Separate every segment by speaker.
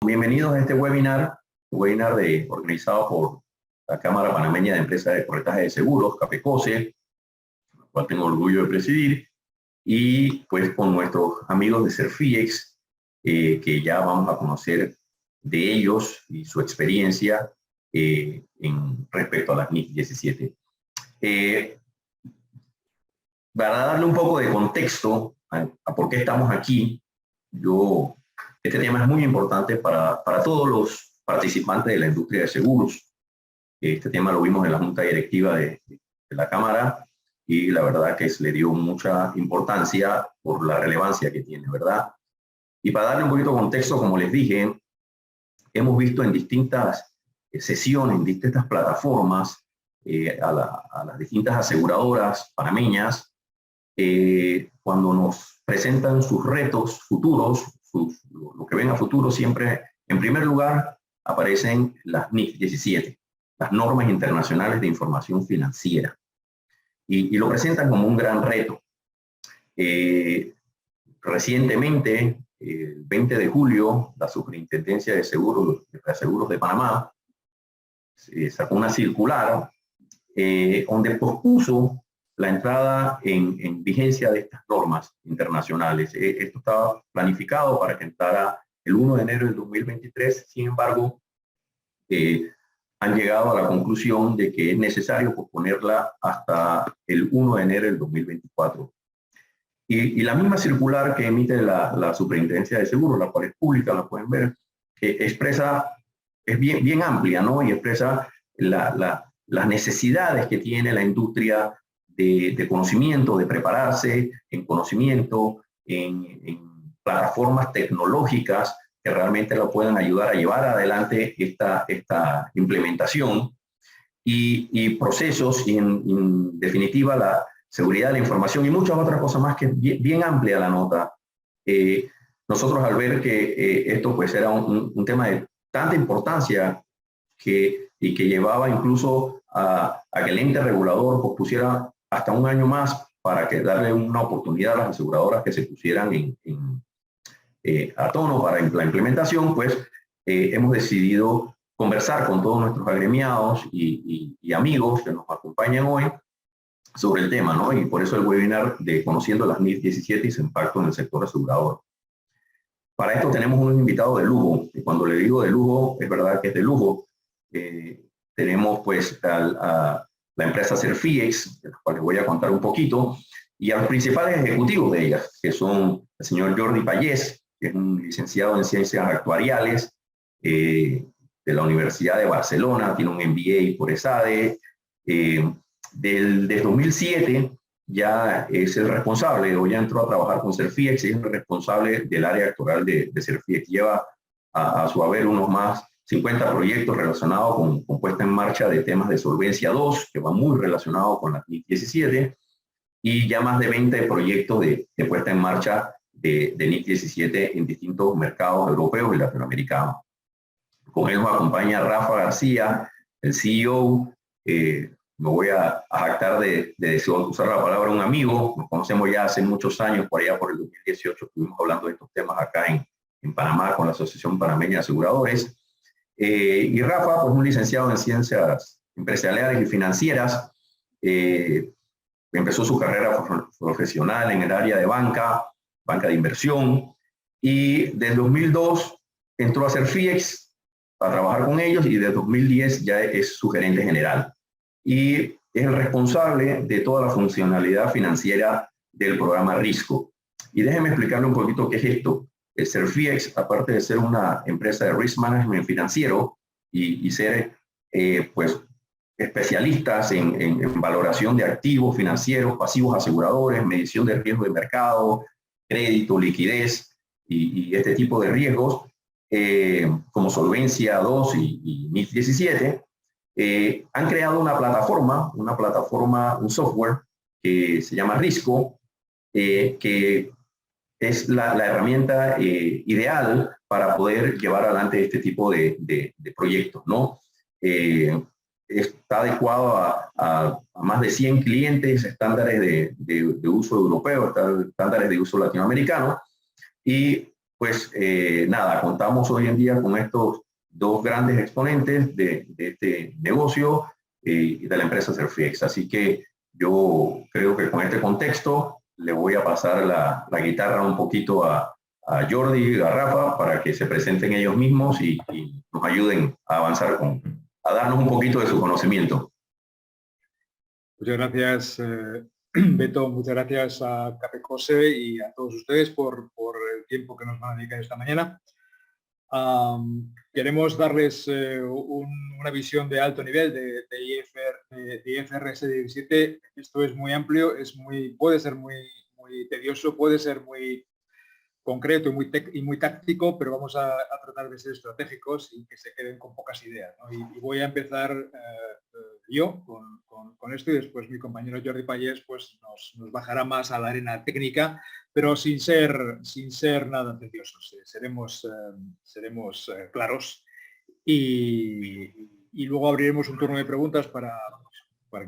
Speaker 1: Bienvenidos a este webinar organizado por la Cámara Panameña de Empresas de Corretaje de Seguros, CAPECOSE, el cual tengo orgullo de presidir, y pues con nuestros amigos de Serfiex, que ya vamos a conocer de ellos y su experiencia respecto a las NIF 17. Para darle un poco de contexto a por qué estamos aquí, este tema es muy importante para todos los participantes de la industria de seguros. Este tema lo vimos en la Junta Directiva de la Cámara y la verdad que se le dio mucha importancia por la relevancia que tiene, ¿verdad? Y para darle un poquito de contexto, como les dije, hemos visto en distintas sesiones, en distintas plataformas, a las distintas aseguradoras panameñas, cuando nos presentan sus retos futuros, lo que ven a futuro, siempre en primer lugar aparecen las NIF 17, las normas internacionales de información financiera, y lo presentan como un gran reto. Recientemente, el 20 de julio, la Superintendencia de Seguros de Panamá sacó una circular donde pospuso la entrada en vigencia de estas normas internacionales. Esto estaba planificado para que entrara el 1 de enero del 2023, sin embargo, han llegado a la conclusión de que es necesario posponerla hasta el 1 de enero del 2024. Y la misma circular que emite la Superintendencia de Seguros, la cual es pública, la pueden ver, expresa, es bien amplia, ¿no? Y expresa las necesidades que tiene la industria de conocimiento, de prepararse en conocimiento, en plataformas tecnológicas que realmente lo puedan ayudar a llevar adelante esta implementación y procesos y en definitiva la seguridad de la información y muchas otras cosas más, que es bien amplia la nota. Nosotros al ver que esto pues era un tema de tanta importancia y que llevaba incluso a que el ente regulador pospusiera hasta un año más para darle una oportunidad a las aseguradoras que se pusieran a tono para la implementación, pues hemos decidido conversar con todos nuestros agremiados y amigos que nos acompañan hoy sobre el tema, ¿no? Y por eso el webinar de Conociendo las NIF 17 y su impacto en el sector asegurador. Para esto tenemos un invitado de lujo, y cuando le digo de lujo, es verdad que es de lujo. Tenemos pues a la empresa Serfiex, de la cual les voy a contar un poquito, y a los principales ejecutivos de ellas, que son el señor Jordi Pallés, que es un licenciado en Ciencias Actuariales de la Universidad de Barcelona, tiene un MBA por ESADE. Desde 2007 ya es el responsable, o ya entró a trabajar con Serfiex, es el responsable del área actuarial de Serfiex. Lleva a su haber unos más 50 proyectos relacionados con puesta en marcha de temas de solvencia 2, que va muy relacionado con la NIF 17, y ya más de 20 proyectos de puesta en marcha de NIF 17 en distintos mercados europeos y latinoamericanos. Con él nos acompaña Rafa García, el CEO. Me voy a jactar de usar la palabra un amigo. Nos conocemos ya hace muchos años, por allá por el 2018 estuvimos hablando de estos temas acá en Panamá con la Asociación Panameña de Aseguradores. Y Rafa, pues un licenciado en Ciencias Empresariales y Financieras. Empezó su carrera profesional en el área de banca de inversión, y desde 2002 entró a Serfiex a trabajar con ellos, y desde 2010 ya es su gerente general. Y es el responsable de toda la funcionalidad financiera del programa Risco. Y déjenme explicarle un poquito qué es esto. El Serfiex, aparte de ser una empresa de risk management financiero y ser pues especialistas en valoración de activos financieros, pasivos aseguradores, medición de riesgo de mercado, crédito, liquidez y este tipo de riesgos, como Solvencia 2 y NIF 17, han creado una plataforma, un software que se llama Risco, que es la herramienta ideal para poder llevar adelante este tipo de proyectos, ¿no? Está adecuado a más de 100 clientes, estándares de uso europeo, estándares de uso latinoamericano, y pues nada, contamos hoy en día con estos dos grandes exponentes de este negocio y de la empresa Serfiex. Así que yo creo que con este contexto le voy a pasar la guitarra un poquito a Jordi y a Rafa para que se presenten ellos mismos y nos ayuden a avanzar a darnos un poquito de su conocimiento.
Speaker 2: Muchas gracias, Beto. Muchas gracias a Capecose y a todos ustedes por el tiempo que nos van a dedicar esta mañana. Queremos darles una visión de alto nivel de IFRS 17. Esto es muy amplio, puede ser muy tedioso, puede ser muy concreto y muy táctico, pero vamos a tratar de ser estratégicos y que se queden con pocas ideas, ¿no? Y voy a empezar yo con esto y después mi compañero Jordi Pallés pues nos bajará más a la arena técnica, pero sin ser nada tediosos. Seremos claros y luego abriremos un turno de preguntas para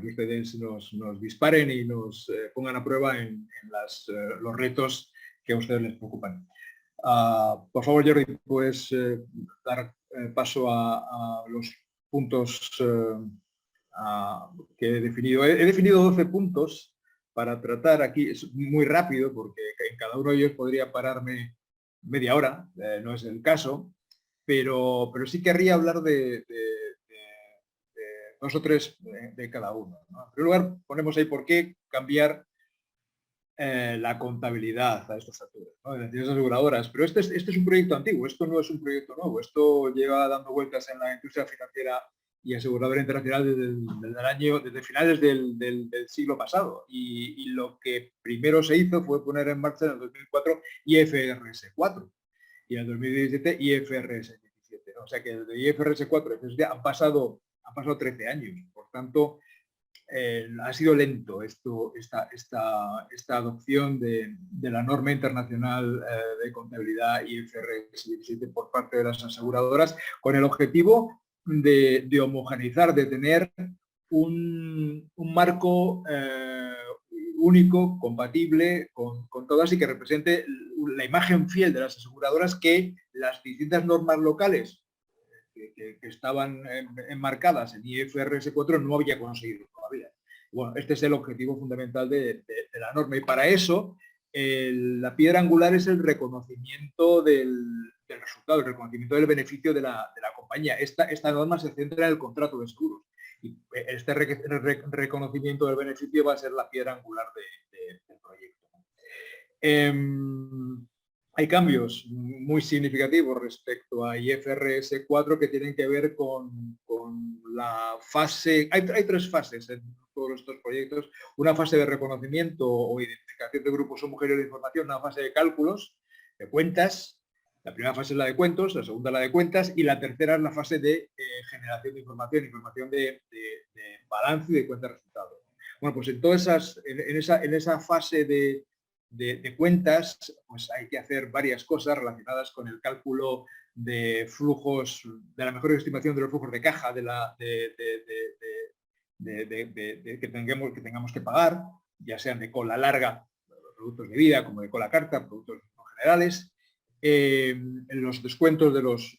Speaker 2: que ustedes nos disparen y nos pongan a prueba en los retos que a ustedes les preocupan. Por favor, Jordi, puedes dar paso a los puntos que he definido. He definido 12 puntos para tratar aquí. Es muy rápido porque en cada uno de ellos podría pararme media hora, no es el caso, pero sí querría hablar de dos o tres de cada uno, ¿no? En primer lugar, ponemos ahí por qué cambiar la contabilidad a estas alturas, ¿no? De las entidades aseguradoras. Pero este es un proyecto antiguo, esto no es un proyecto nuevo, esto lleva dando vueltas en la industria financiera y aseguradora internacional desde finales del siglo pasado. Y lo que primero se hizo fue poner en marcha en el 2004 IFRS 4 y en el 2017 IFRS 17, ¿no? O sea que desde IFRS 4 han pasado 13 años. Por tanto, ha sido lento esta adopción de la norma internacional de contabilidad IFRS 17 por parte de las aseguradoras, con el objetivo de homogeneizar, de tener un marco único, compatible con todas y que represente la imagen fiel de las aseguradoras que las distintas normas locales que estaban enmarcadas en IFRS 4 no había conseguido todavía. Bueno, este es el objetivo fundamental de la norma y para eso la piedra angular es el reconocimiento del resultado, el reconocimiento del beneficio de la compañía. Esta norma se centra en el contrato de seguros y este reconocimiento del beneficio va a ser la piedra angular del proyecto. Hay cambios muy significativos respecto a IFRS 4 que tienen que ver con la fase... Hay tres fases en todos estos proyectos. Una fase de reconocimiento o identificación de grupos homogéneos de información, una fase de cálculos, de cuentas. La primera fase es la de cuentos, la segunda la de cuentas y la tercera es la fase de generación de información de balance y de cuenta de resultados. Bueno, pues en esa fase de cuentas, pues hay que hacer varias cosas relacionadas con el cálculo de flujos, de la mejor estimación de los flujos de caja que tengamos que pagar, ya sean de cola larga, productos de vida, como de cola carta, productos no generales, en los descuentos de los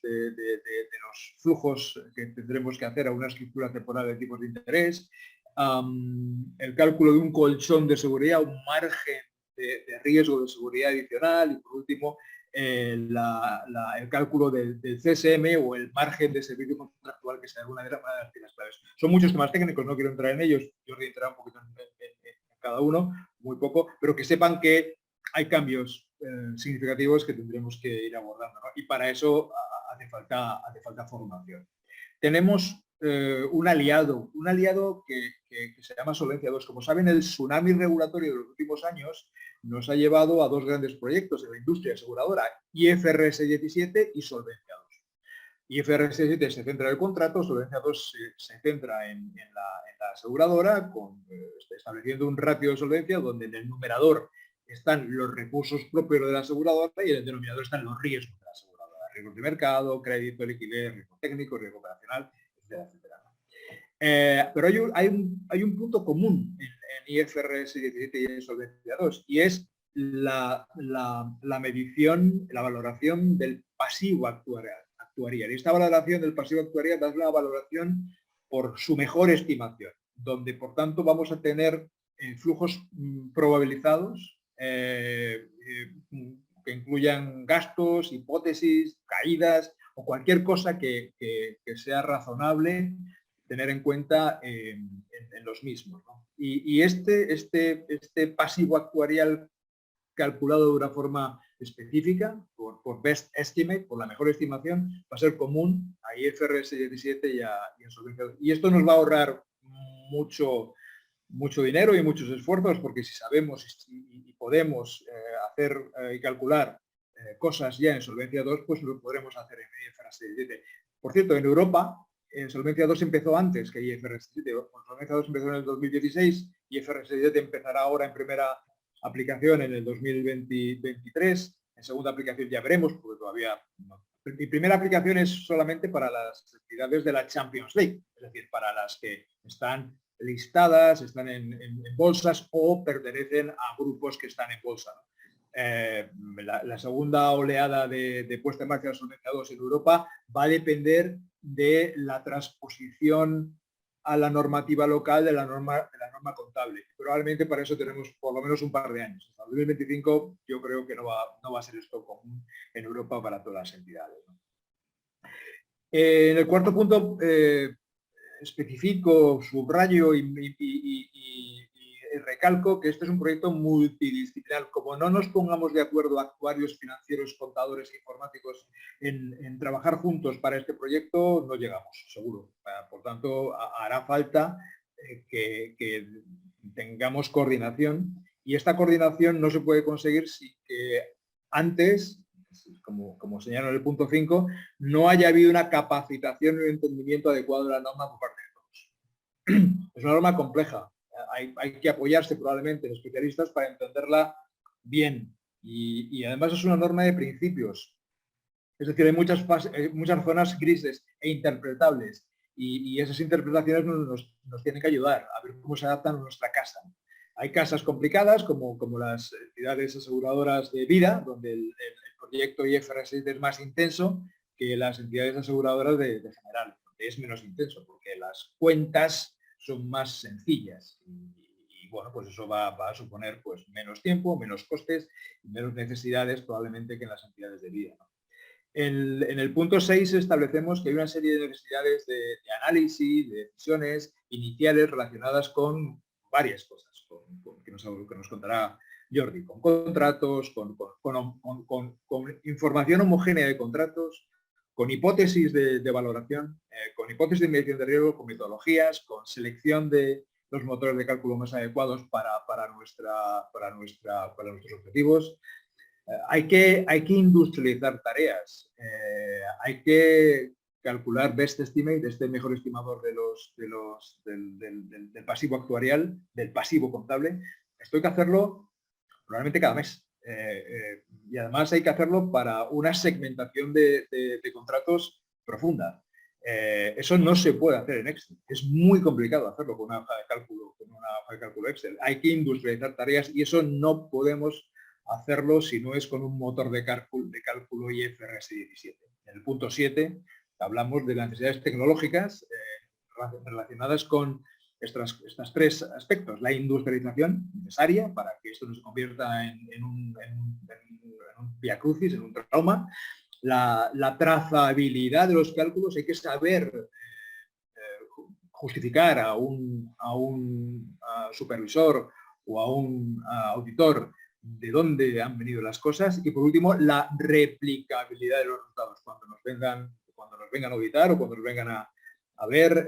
Speaker 2: flujos que tendremos que hacer a una estructura temporal de tipos de interés, el cálculo de un colchón de seguridad, un margen de riesgo de seguridad adicional y por último el cálculo del CSM o el margen de servicio contractual, que sea alguna de las piezas claves. Son muchos temas técnicos, no quiero entrar en ellos, Jordi entrará un poquito en cada uno, muy poco, pero que sepan que hay cambios significativos que tendremos que ir abordando, ¿no? Y para eso hace falta formación. Tenemos un aliado que se llama Solvencia II. Como saben, el tsunami regulatorio de los últimos años nos ha llevado a dos grandes proyectos en la industria aseguradora, IFRS 17 y Solvencia II. IFRS 17 se centra en el contrato, Solvencia II se centra en la aseguradora, estableciendo un ratio de solvencia donde en el numerador están los recursos propios de la aseguradora y en el denominador están los riesgos de la aseguradora. Riesgos de mercado, crédito, liquidez, riesgo técnico, riesgo operacional, etcétera, etcétera. Pero hay un punto común en IFRS 17 y en Solvencia II, y es la medición, la valoración del pasivo actuarial. Y esta valoración del pasivo actuarial es la valoración por su mejor estimación, donde por tanto vamos a tener flujos probabilizados que incluyan gastos, hipótesis, caídas o cualquier cosa que sea razonable tener en cuenta en los mismos, ¿no? Y este pasivo actuarial calculado de una forma específica, por best estimate, por la mejor estimación, va a ser común a IFRS 17 y a Solvencia 2. Y esto nos va a ahorrar mucho dinero y muchos esfuerzos, porque si sabemos y podemos hacer y calcular cosas ya en Solvencia 2, pues lo podremos hacer en IFRS 17. Por cierto, en Europa, Solvencia 2 empezó antes que IFRS 17. Solvencia 2 empezó en el 2016, IFRS 17 empezará ahora en primera aplicación en el 2023. En segunda aplicación ya veremos, porque todavía no. Mi primera aplicación es solamente para las entidades de la Champions League, es decir, para las que están listadas, están en bolsas o pertenecen a grupos que están en bolsa. La segunda oleada de puesta en marcha de Solvencia 2 en Europa va a depender de la transposición a la normativa local de la norma contable. Probablemente para eso tenemos por lo menos un par de años. Hasta el 2025 yo creo que no va a ser esto común en Europa para todas las entidades, ¿no? En el cuarto punto especifico, subrayo y recalco que este es un proyecto multidisciplinar. Como no nos pongamos de acuerdo actuarios, financieros, contadores e informáticos en trabajar juntos para este proyecto, no llegamos, seguro. Por tanto, hará falta que tengamos coordinación, y esta coordinación no se puede conseguir si que antes, como señalo en el punto 5, no haya habido una capacitación y un entendimiento adecuado de la norma por parte de todos. Es una norma compleja. Hay que apoyarse probablemente en especialistas para entenderla bien. Y además es una norma de principios. Es decir, hay muchas zonas grises e interpretables. Y esas interpretaciones nos tienen que ayudar a ver cómo se adaptan a nuestra casa. Hay casas complicadas, como las entidades aseguradoras de vida, donde el proyecto IFRS es más intenso que las entidades aseguradoras de general, donde es menos intenso, porque las cuentas son más sencillas. Y bueno, pues eso va a suponer pues menos tiempo, menos costes y menos necesidades probablemente que en las entidades de vida, ¿no? En el punto 6 establecemos que hay una serie de necesidades de análisis, de decisiones iniciales relacionadas con varias cosas, que nos contará Jordi, con contratos, con información homogénea de contratos, con hipótesis de valoración, con hipótesis de medición de riesgo, con metodologías, con selección de los motores de cálculo más adecuados para nuestros objetivos. Hay que industrializar tareas, hay que calcular best estimate, este mejor estimador del pasivo actuarial, del pasivo contable. Esto hay que hacerlo probablemente cada mes. Y además hay que hacerlo para una segmentación de contratos profunda. Eso no se puede hacer en Excel. Es muy complicado hacerlo con una hoja de cálculo Excel. Hay que industrializar tareas y eso no podemos hacerlo si no es con un motor de cálculo IFRS 17. En el punto 7 hablamos de las necesidades tecnológicas relacionadas con estos tres aspectos: la industrialización necesaria para que esto no se convierta en un vía crucis, en un trauma, la trazabilidad de los cálculos. Hay que saber justificar a un supervisor o a un auditor de dónde han venido las cosas, y por último la replicabilidad de los resultados cuando nos vengan a auditar o cuando nos vengan a ver.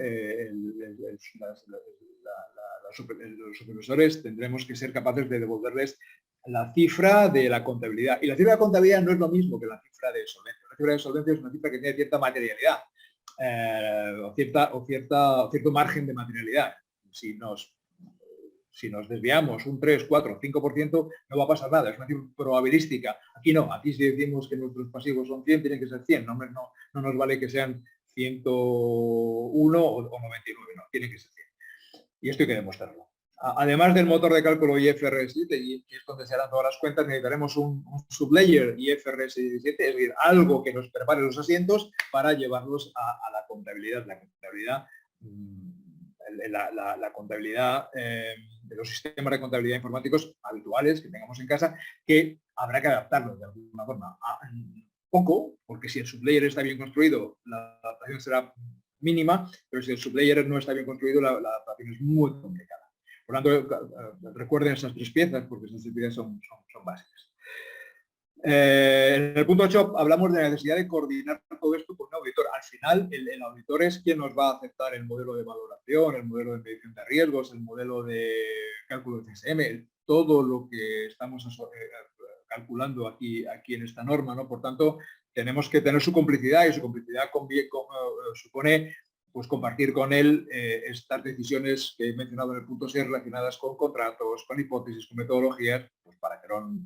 Speaker 2: Los supervisores tendremos que ser capaces de devolverles la cifra de la contabilidad, y la cifra de la contabilidad no es lo mismo que la cifra de solvencia. La cifra de solvencia es una cifra que tiene cierta materialidad o cierto margen de materialidad. Si nos desviamos un 3, 4, 5%, no va a pasar nada, es una cifra probabilística. Aquí no, aquí si decimos que nuestros pasivos son 100, tienen que ser 100, no nos vale que sean 101 o 99, no, tienen que ser 100. Y esto hay que demostrarlo. además del motor de cálculo IFRS 17, que es donde se harán todas las cuentas, necesitaremos un sublayer IFRS 17, es decir, algo que nos prepare los asientos para llevarlos a la contabilidad. La contabilidad de los sistemas de contabilidad informáticos habituales que tengamos en casa, que habrá que adaptarlos de alguna forma. Poco, porque si el sublayer está bien construido, la adaptación será mínima, pero si el sublayer no está bien construido, la adaptación es muy complicada. Por lo tanto, recuerden esas tres piezas, porque esas tres piezas son básicas. En el punto 8 hablamos de la necesidad de coordinar todo esto con un auditor. Al final, el auditor es quien nos va a aceptar el modelo de valoración, el modelo de medición de riesgos, el modelo de cálculo de CSM, todo lo que estamos calculando aquí en esta norma, ¿no? Por tanto, tenemos que tener su complicidad, y su complicidad supone pues compartir con él estas decisiones que he mencionado en el punto 6 relacionadas con contratos, con hipótesis, con metodologías, pues para que no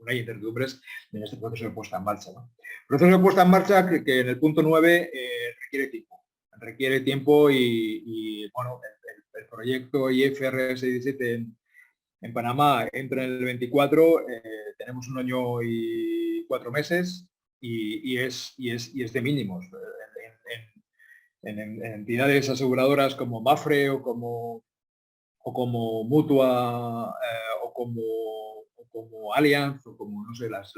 Speaker 2: haya incertidumbres en este proceso de puesta en marcha, ¿no? El proceso de puesta en marcha que en el punto 9 requiere tiempo y bueno, el proyecto IFRS 17 en Panamá entra en el 24, tenemos 1 año y 4 meses y es de mínimos. En entidades aseguradoras como Mafre o como Mutua o como Allianz o como, no sé, las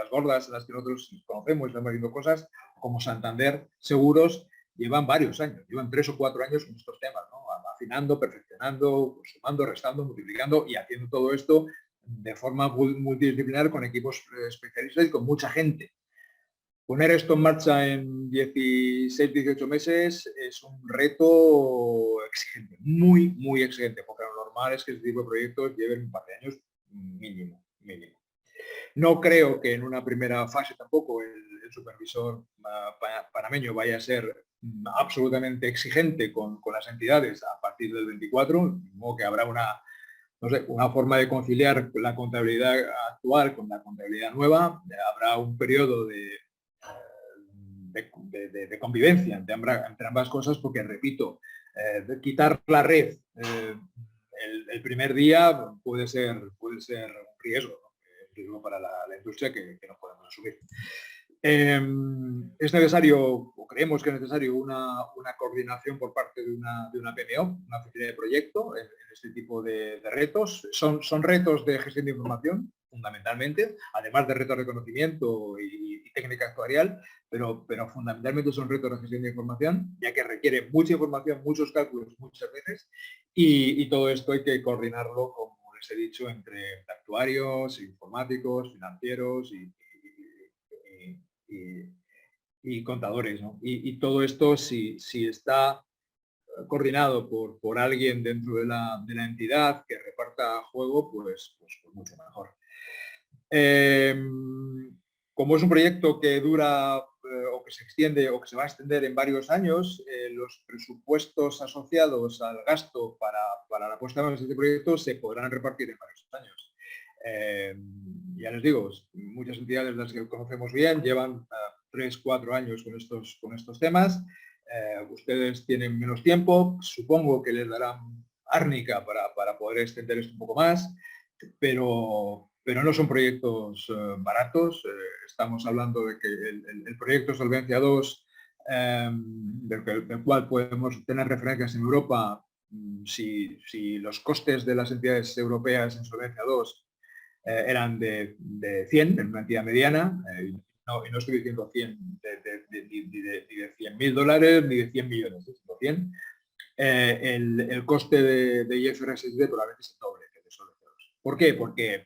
Speaker 2: gordas, las que nosotros conocemos, estamos viendo cosas, como Santander Seguros, llevan varios años, llevan 3 o 4 años con estos temas, ¿no? Afinando, perfeccionando, sumando, restando, multiplicando y haciendo todo esto de forma multidisciplinar con equipos especialistas y con mucha gente. Poner esto en marcha en 16, 18 meses es un reto exigente, muy, muy exigente, porque lo normal es que este tipo de proyectos lleven un par de años mínimo. No creo que en una primera fase tampoco el supervisor panameño vaya a ser absolutamente exigente con las entidades a partir del 24, de modo que habrá una forma de conciliar la contabilidad actual con la contabilidad nueva. Habrá un periodo de convivencia entre ambas cosas, porque, repito, de quitar la red el primer día puede ser un riesgo, ¿no? Riesgo para la industria que no podemos asumir. Es necesario, o creemos que es necesario, una coordinación por parte de una PMO, una oficina de proyecto, en este tipo de retos. Son retos de gestión de información, fundamentalmente, además de retos de conocimiento y técnica actuarial, pero fundamentalmente son retos de gestión de información, ya que requiere mucha información, muchos cálculos, muchas veces, y todo esto hay que coordinarlo, como les he dicho, entre actuarios, informáticos, financieros y contadores, ¿no? Y todo esto, si está coordinado por alguien dentro de la entidad que reparta juego, pues mucho mejor. Como es un proyecto que dura o que se extiende o que se va a extender en varios años, los presupuestos asociados al gasto para la puesta en marcha de este proyecto se podrán repartir en varios años. Ya les digo, muchas entidades, las que conocemos bien, llevan 3, 4 años con estos temas. Ustedes tienen menos tiempo, supongo que les darán árnica para poder extender esto un poco más, pero no son proyectos baratos. Estamos hablando de que el proyecto Solvencia 2, del cual podemos tener referencias en Europa, si los costes de las entidades europeas en Solvencia 2 eran de 100 en una entidad mediana, y no estoy diciendo 100 ni de $100.000 ni de 100 millones, sino 100, el coste de IFRS 17 probablemente se doble. ¿Por qué?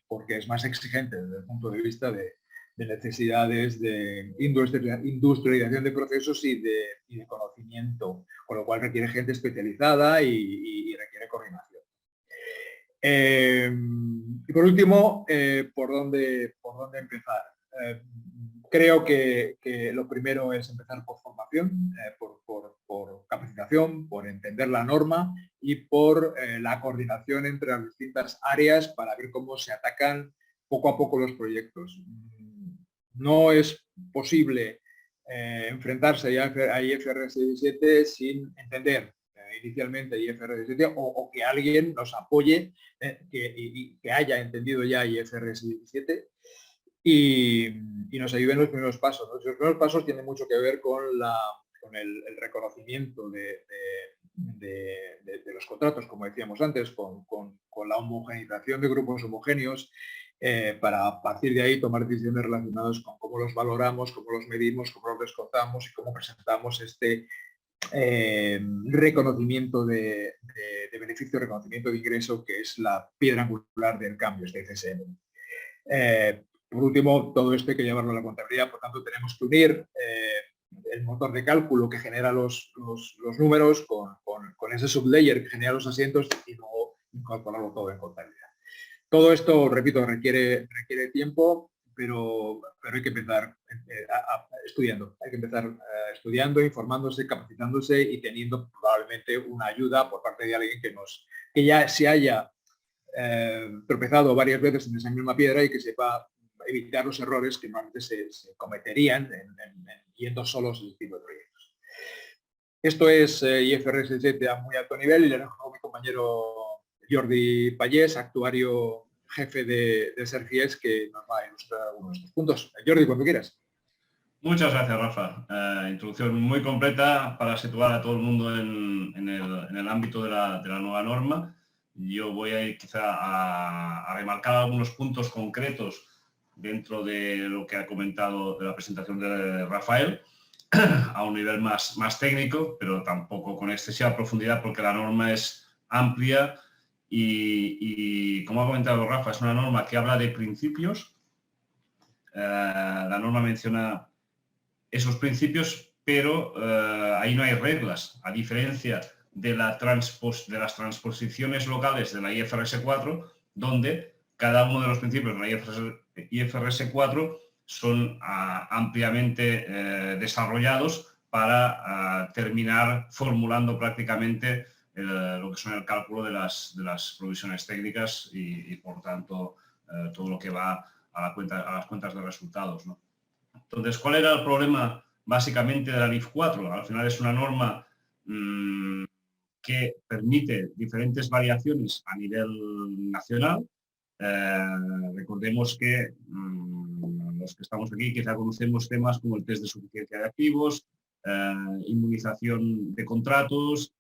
Speaker 2: Porque es más exigente desde el punto de vista de necesidades de industrialización de procesos y de conocimiento, con lo cual requiere gente especializada y requiere coordinación. Y por último, ¿por dónde empezar? Creo que lo primero es empezar por formación, por capacitación, por entender la norma y por la coordinación entre las distintas áreas para ver cómo se atacan poco a poco los proyectos. No es posible enfrentarse a IFRS 17 sin entender inicialmente IFRS 17 o que alguien nos apoye y que haya entendido ya IFRS 17 y nos ayude en los primeros pasos, ¿no? Los primeros pasos tienen mucho que ver con el reconocimiento de los contratos, como decíamos antes, con la homogeneización de grupos homogéneos, para a partir de ahí tomar decisiones relacionadas con cómo los valoramos, cómo los medimos, cómo los descontamos y cómo presentamos este reconocimiento de beneficio, reconocimiento de ingreso, que es la piedra angular del cambio, este CSM. Por último, todo esto hay que llevarlo a la contabilidad, por tanto tenemos que unir el motor de cálculo que genera los números con ese sublayer que genera los asientos y luego incorporarlo todo en contabilidad. Todo esto, repito, requiere tiempo, pero hay que empezar estudiando. Hay que empezar estudiando, informándose, capacitándose y teniendo probablemente una ayuda por parte de alguien que ya se haya tropezado varias veces en esa misma piedra y que sepa evitar los errores que normalmente se cometerían yendo solos ese tipo de proyectos. Esto es IFRS 17 a muy alto nivel y le dejo a mi compañero Jordi Pallés, actuario jefe de Sergies, que nos va a ilustrar algunos de estos puntos. Jordi, cuando quieras.
Speaker 3: Muchas gracias, Rafa. Introducción muy completa para situar a todo el mundo en el ámbito de la nueva norma. Yo voy a ir quizá a remarcar algunos puntos concretos dentro de lo que ha comentado de la presentación de Rafael, a un nivel más técnico, pero tampoco con excesiva profundidad, porque la norma es amplia y como ha comentado Rafa, es una norma que habla de principios. La norma menciona esos principios, pero ahí no hay reglas, a diferencia de las transposiciones locales de la IFRS 4, donde cada uno de los principios de la IFRS 4 son ampliamente desarrollados para terminar formulando prácticamente lo que son el cálculo de las provisiones técnicas y por tanto, todo lo que va a las cuentas de resultados, ¿no? Entonces, ¿cuál era el problema básicamente de la NIF 4? Al final es una norma que permite diferentes variaciones a nivel nacional. Recordemos que los que estamos aquí quizá conocemos temas como el test de suficiencia de activos, inmunización de contratos.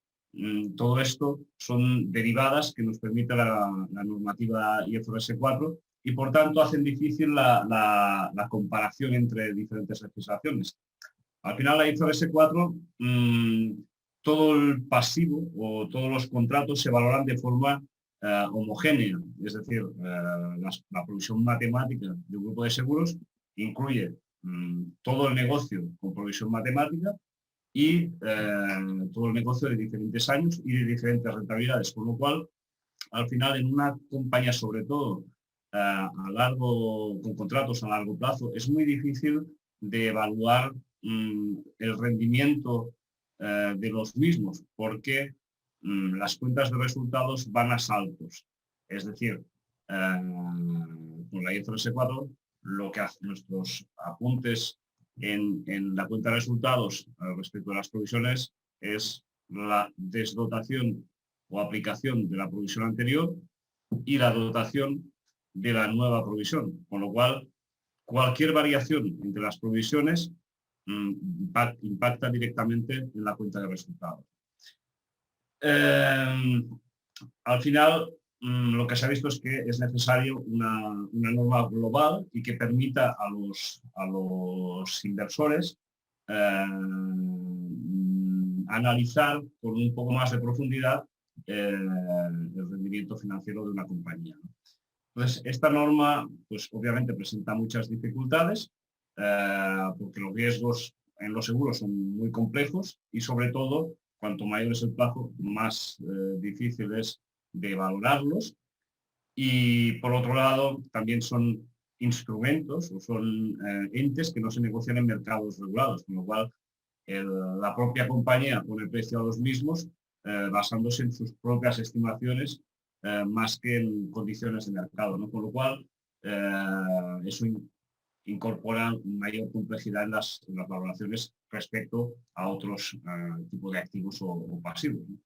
Speaker 3: Todo esto son derivadas que nos permite la normativa IFRS 4 y por tanto hacen difícil la comparación entre diferentes legislaciones. Al final la IFRS 4, todo el pasivo o todos los contratos se valoran de forma homogénea, es decir, la provisión matemática de un grupo de seguros incluye todo el negocio con provisión matemática y todo el negocio de diferentes años y de diferentes rentabilidades, con lo cual, al final, en una compañía, sobre todo con contratos a largo plazo, es muy difícil de evaluar el rendimiento de los mismos, porque las cuentas de resultados van a saltos. Es decir, con la IFRS 4, lo que hacen nuestros apuntes en la cuenta de resultados respecto a las provisiones es la desdotación o aplicación de la provisión anterior y la dotación de la nueva provisión, con lo cual cualquier variación entre las provisiones impacta directamente en la cuenta de resultados. Al final, lo que se ha visto es que es necesario una norma global y que permita a los inversores analizar con un poco más de profundidad el rendimiento financiero de una compañía. Entonces, esta norma, pues obviamente presenta muchas dificultades, porque los riesgos en los seguros son muy complejos y sobre todo, cuanto mayor es el plazo, más difícil es de valorarlos. Y por otro lado, también son instrumentos o son entes que no se negocian en mercados regulados, con lo cual la propia compañía pone precio a los mismos basándose en sus propias estimaciones más que en condiciones de mercado, ¿no? Con lo cual eso incorporan mayor complejidad en las valoraciones respecto a otros tipos de activos o pasivos, ¿no?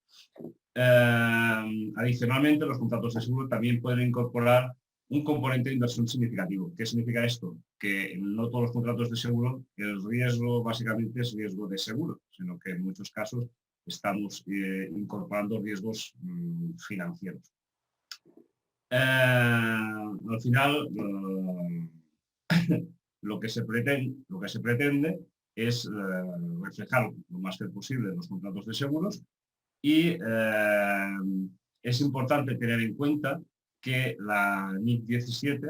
Speaker 3: Adicionalmente, los contratos de seguro también pueden incorporar un componente de inversión significativo. ¿Qué significa esto? Que no todos los contratos de seguro, el riesgo básicamente es riesgo de seguro, sino que en muchos casos estamos incorporando riesgos financieros. Al final, lo que se pretende es reflejar lo más fiel posible los contratos de seguros y es importante tener en cuenta que la NIC 17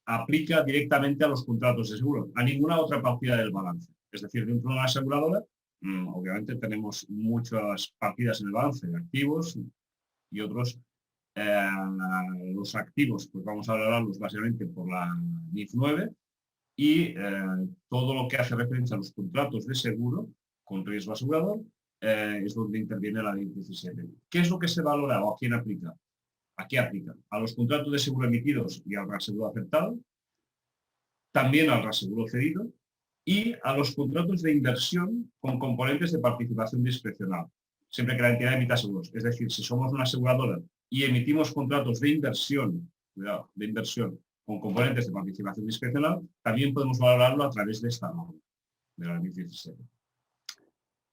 Speaker 3: aplica directamente a los contratos de seguro, a ninguna otra partida del balance. Es decir, dentro de una aseguradora, obviamente tenemos muchas partidas en el balance, activos y otros. Los activos, pues vamos a valorarlos básicamente por la NIF 9 y todo lo que hace referencia a los contratos de seguro con riesgo asegurador es donde interviene la NIF 17. ¿Qué es lo que se valora o a quién aplica? ¿A qué aplica? A los contratos de seguro emitidos y al reaseguro aceptado, también al reaseguro cedido y a los contratos de inversión con componentes de participación discrecional, siempre que la entidad emita seguros. Es decir, si somos una aseguradora y emitimos contratos de inversión, cuidado, de inversión con componentes de participación discrecional, también podemos valorarlo a través de esta norma, de la NIF 17.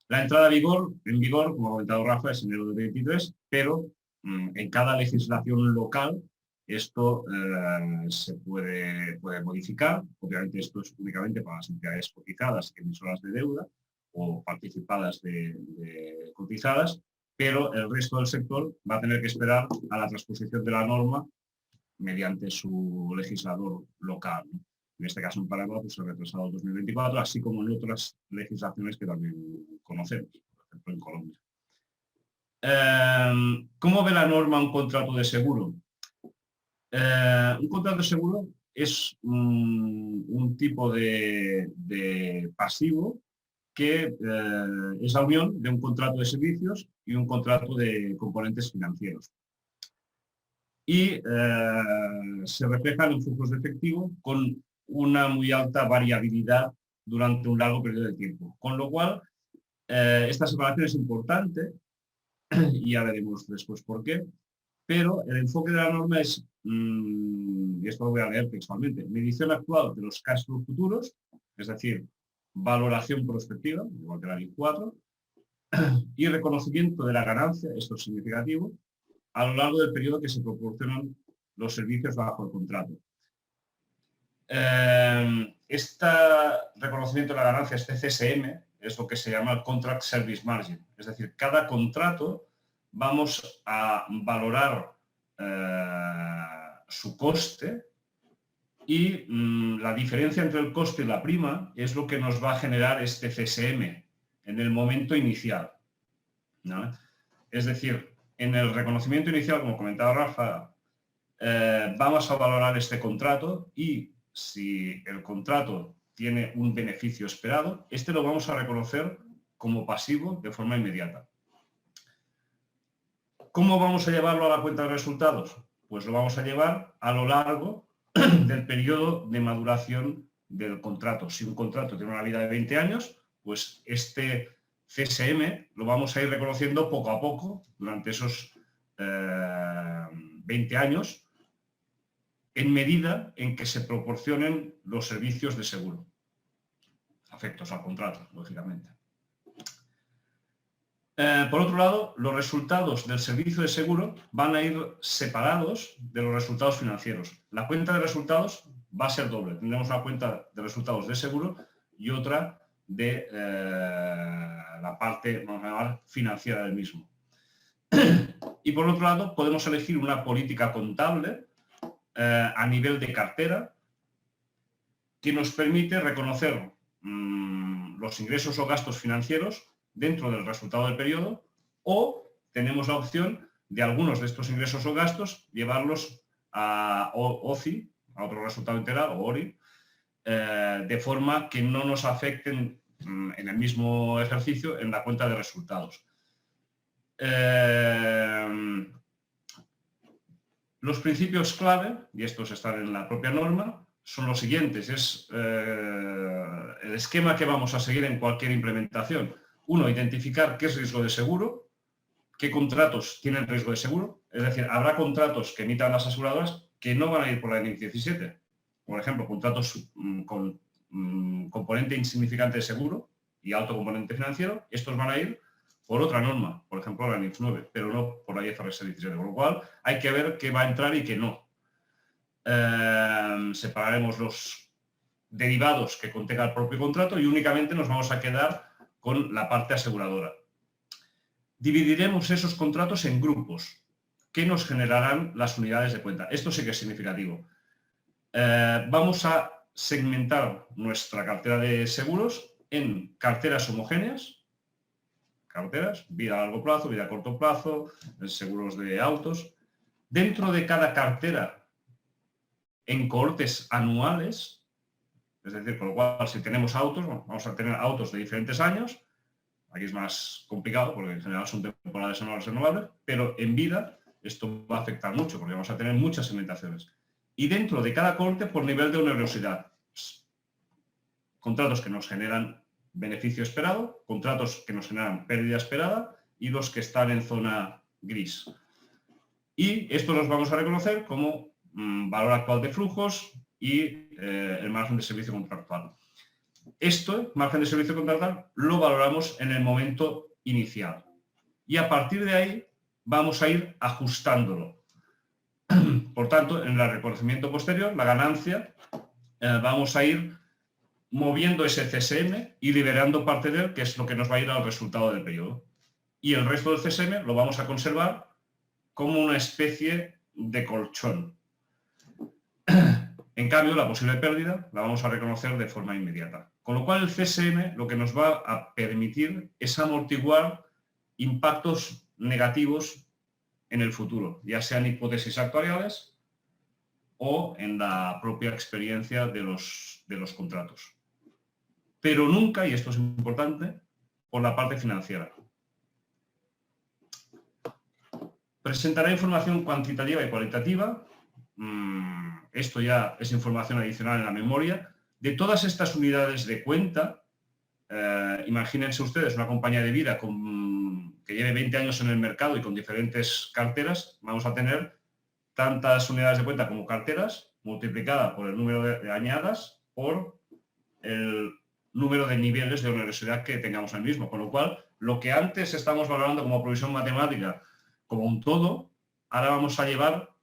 Speaker 3: La entrada en vigor, como ha comentado Rafa, es enero de 2023, pero en cada legislación local esto se puede modificar. Obviamente esto es únicamente para las entidades cotizadas, emisoras de deuda o participadas de cotizadas, pero el resto del sector va a tener que esperar a la transposición de la norma mediante su legislador local, ¿no? En este caso en Paraguay pues, se ha retrasado el 2024, así como en otras legislaciones que también conocemos, por ejemplo en Colombia. ¿Cómo ve la norma un contrato de seguro? Un contrato de seguro es un tipo de pasivo que es la unión de un contrato de servicios y un contrato de componentes financieros. Y se reflejan en flujos de efectivo con una muy alta variabilidad durante un largo periodo de tiempo. Con lo cual, esta separación es importante, y ya veremos después por qué, pero el enfoque de la norma es, y esto lo voy a leer textualmente, medición actual de los cash flow futuros, es decir, valoración prospectiva, igual que la NIF 4, y reconocimiento de la ganancia, esto es significativo, a lo largo del periodo que se proporcionan los servicios bajo el contrato. Este reconocimiento de la ganancia, este CSM, es lo que se llama el Contract Service Margin. Es decir, cada contrato vamos a valorar su coste y la diferencia entre el coste y la prima es lo que nos va a generar este CSM en el momento inicial, ¿no? Es decir, en el reconocimiento inicial, como comentaba Rafa, vamos a valorar este contrato y si el contrato tiene un beneficio esperado, este lo vamos a reconocer como pasivo de forma inmediata. ¿Cómo vamos a llevarlo a la cuenta de resultados? Pues lo vamos a llevar a lo largo del periodo de maduración del contrato. Si un contrato tiene una vida de 20 años, pues este CSM lo vamos a ir reconociendo poco a poco durante esos 20 años en medida en que se proporcionen los servicios de seguro, afectos al contrato, lógicamente. Por otro lado, los resultados del servicio de seguro van a ir separados de los resultados financieros. La cuenta de resultados va a ser doble. Tendremos una cuenta de resultados de seguro y otra de la parte, vamos a llamar, financiera del mismo. Y por otro lado, podemos elegir una política contable a nivel de cartera que nos permite reconocer los ingresos o gastos financieros dentro del resultado del periodo, o tenemos la opción de algunos de estos ingresos o gastos llevarlos a OCI, a otro resultado integral, o ORI, de forma que no nos afecten en el mismo ejercicio en la cuenta de resultados. Los principios clave, y estos están en la propia norma, son los siguientes. Es el esquema que vamos a seguir en cualquier implementación. Uno, identificar qué es riesgo de seguro, qué contratos tienen riesgo de seguro. Es decir, habrá contratos que emitan las aseguradoras que no van a ir por la NIF 17. Por ejemplo, contratos con componente insignificante de seguro y alto componente financiero. Estos van a ir por otra norma, por ejemplo, la NIF 9, pero no por la IFRS 17. Con lo cual, hay que ver qué va a entrar y qué no. Separaremos los derivados que contenga el propio contrato y únicamente nos vamos a quedar con la parte aseguradora. Dividiremos esos contratos en grupos que nos generarán las unidades de cuenta. Esto sí que es significativo. Vamos a segmentar nuestra cartera de seguros en carteras homogéneas, carteras, vida a largo plazo, vida a corto plazo, seguros de autos. Dentro de cada cartera, en cohortes anuales, es decir, con lo cual si tenemos autos, bueno, vamos a tener autos de diferentes años. Aquí es más complicado porque en general son temporales anuales renovables, pero en vida esto va a afectar mucho porque vamos a tener muchas segmentaciones. Y dentro de cada cohorte por nivel de onerosidad. Contratos que nos generan beneficio esperado, contratos que nos generan pérdida esperada y los que están en zona gris. Y esto los vamos a reconocer como valor actual de flujos y el margen de servicio contractual. Esto, margen de servicio contractual, lo valoramos en el momento inicial. Y a partir de ahí vamos a ir ajustándolo. Por tanto, en el reconocimiento posterior, la ganancia, vamos a ir moviendo ese CSM y liberando parte de él, que es lo que nos va a ir al resultado del periodo. Y el resto del CSM lo vamos a conservar como una especie de colchón. En cambio, la posible pérdida la vamos a reconocer de forma inmediata. Con lo cual, el CSM lo que nos va a permitir es amortiguar impactos negativos en el futuro, ya sean hipótesis actuariales o en la propia experiencia de los contratos. Pero nunca, y esto es importante, por la parte financiera. Presentará información cuantitativa y cualitativa. Esto ya es información adicional en la memoria. De todas estas unidades de cuenta, imagínense ustedes una compañía de vida que lleve 20 años en el mercado y con diferentes carteras, vamos a tener tantas unidades de cuenta como carteras, multiplicada por el número de añadas por el número de niveles de onerosidad que tengamos en el mismo. Con lo cual, lo que antes estamos valorando como provisión matemática como un todo, ahora vamos a llevar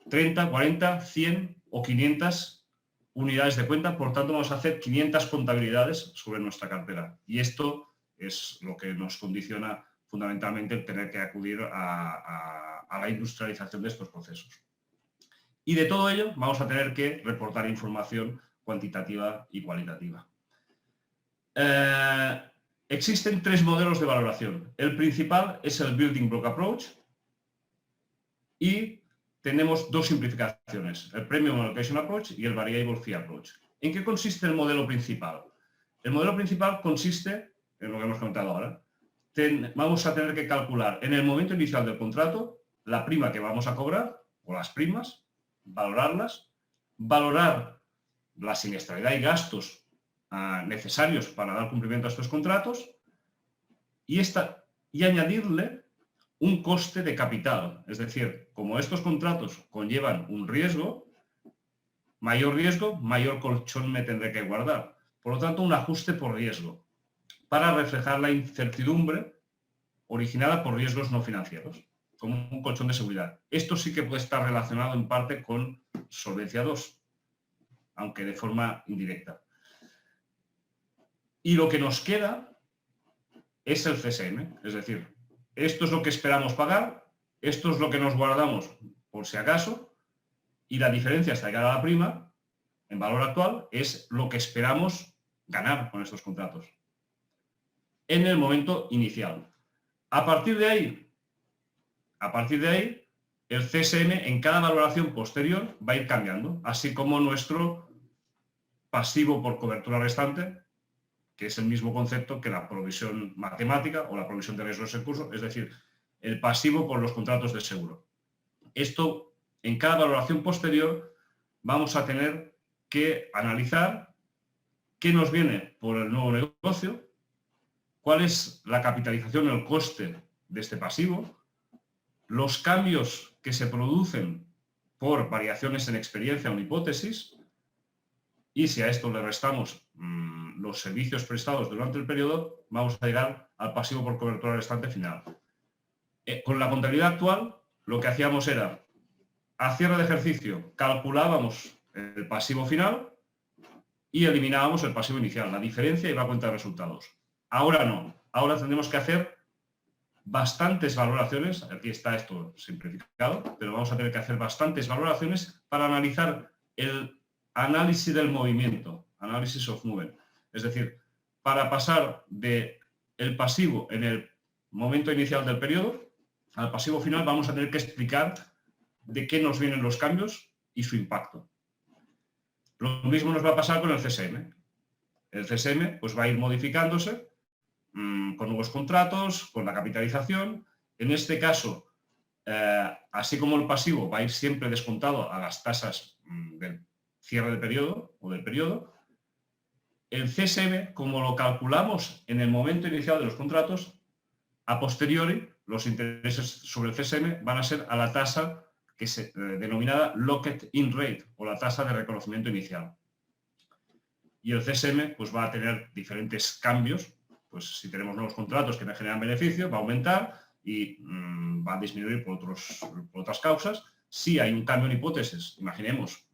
Speaker 3: 30, 40, 100 o 500 unidades de cuenta, por tanto vamos a hacer 500 contabilidades sobre nuestra cartera. Y esto es lo que nos condiciona fundamentalmente el tener que acudir a la industrialización de estos procesos. Y de todo ello vamos a tener que reportar información cuantitativa y cualitativa. Existen tres modelos de valoración. El principal es el Building Block Approach y tenemos dos simplificaciones, el Premium Allocation Approach y el Variable Fee Approach. ¿En qué consiste el modelo principal? El modelo principal consiste en lo que hemos comentado ahora. Vamos a tener que calcular en el momento inicial del contrato la prima que vamos a cobrar, o las primas, valorarlas, valorar la siniestralidad y gastos necesarios para dar cumplimiento a estos contratos y añadirle un coste de capital. Es decir, como estos contratos conllevan un riesgo, mayor colchón me tendré que guardar. Por lo tanto, un ajuste por riesgo para reflejar la incertidumbre originada por riesgos no financieros, como un colchón de seguridad. Esto sí que puede estar relacionado en parte con Solvencia II, aunque de forma indirecta. Y lo que nos queda es el CSM, es decir, esto es lo que esperamos pagar, esto es lo que nos guardamos por si acaso, y la diferencia hasta llegar a la prima, en valor actual, es lo que esperamos ganar con estos contratos en el momento inicial. A partir de ahí, el CSM en cada valoración posterior va a ir cambiando, así como nuestro pasivo por cobertura restante, que es el mismo concepto que la provisión matemática o la provisión de riesgos en curso, es decir, el pasivo por los contratos de seguro. Esto, en cada valoración posterior, vamos a tener que analizar qué nos viene por el nuevo negocio, cuál es la capitalización, el coste de este pasivo, los cambios que se producen por variaciones en experiencia o en hipótesis, y si a esto le restamos los servicios prestados durante el periodo, vamos a llegar al pasivo por cobertura restante final. Con la contabilidad actual, lo que hacíamos era, a cierre de ejercicio, calculábamos el pasivo final y eliminábamos el pasivo inicial. La diferencia iba a cuenta de resultados. Ahora no. Ahora tendremos que hacer bastantes valoraciones. Aquí está esto simplificado, pero vamos a tener que hacer bastantes valoraciones para analizar el análisis del movimiento, análisis of movement. Es decir, para pasar del pasivo en el momento inicial del periodo al pasivo final, vamos a tener que explicar de qué nos vienen los cambios y su impacto. Lo mismo nos va a pasar con el CSM. El CSM pues, va a ir modificándose con nuevos contratos, con la capitalización. En este caso, así como el pasivo va a ir siempre descontado a las tasas del cierre de periodo o del periodo, el CSM, como lo calculamos en el momento inicial de los contratos, a posteriori, los intereses sobre el CSM van a ser a la tasa que se denominada locked-in rate o la tasa de reconocimiento inicial. Y el CSM pues, va a tener diferentes cambios. Pues si tenemos nuevos contratos que me generan beneficio, va a aumentar y va a disminuir por otras causas. Si hay un cambio en hipótesis, imaginemos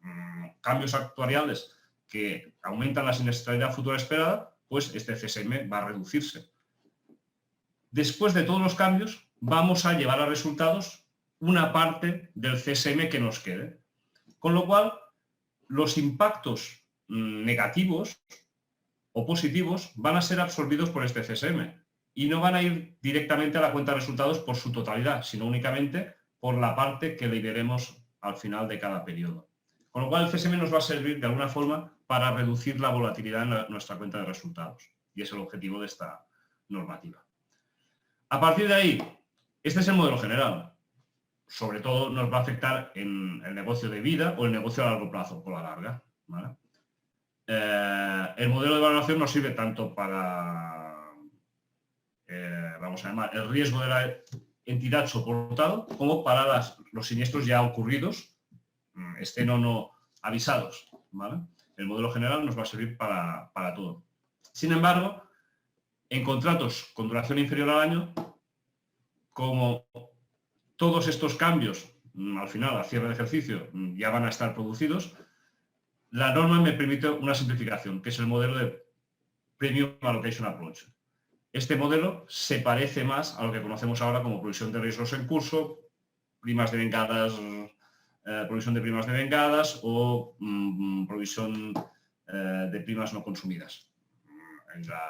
Speaker 3: cambios actuariales que aumentan la siniestralidad futura esperada, pues este CSM va a reducirse. Después de todos los cambios, vamos a llevar a resultados una parte del CSM que nos quede. Con lo cual, los impactos negativos o positivos van a ser absorbidos por este CSM y no van a ir directamente a la cuenta de resultados por su totalidad, sino únicamente por la parte que liberemos al final de cada periodo. Con lo cual, el CSM nos va a servir de alguna forma para reducir la volatilidad en nuestra cuenta de resultados. Y es el objetivo de esta normativa. A partir de ahí, este es el modelo general. Sobre todo nos va a afectar en el negocio de vida o el negocio a largo plazo, por la larga, ¿vale? El modelo de valoración nos sirve tanto para, vamos a llamar, el riesgo de la entidad soportado como para los siniestros ya ocurridos, estén o no avisados, ¿vale? El modelo general nos va a servir para todo. Sin embargo, en contratos con duración inferior al año, como todos estos cambios, al final, a cierre de ejercicio, ya van a estar producidos, la norma me permite una simplificación, que es el modelo de Premium Allocation Approach. Este modelo se parece más a lo que conocemos ahora como provisión de riesgos en curso, primas de vengadas, provisión de primas de vengadas o provisión de primas no consumidas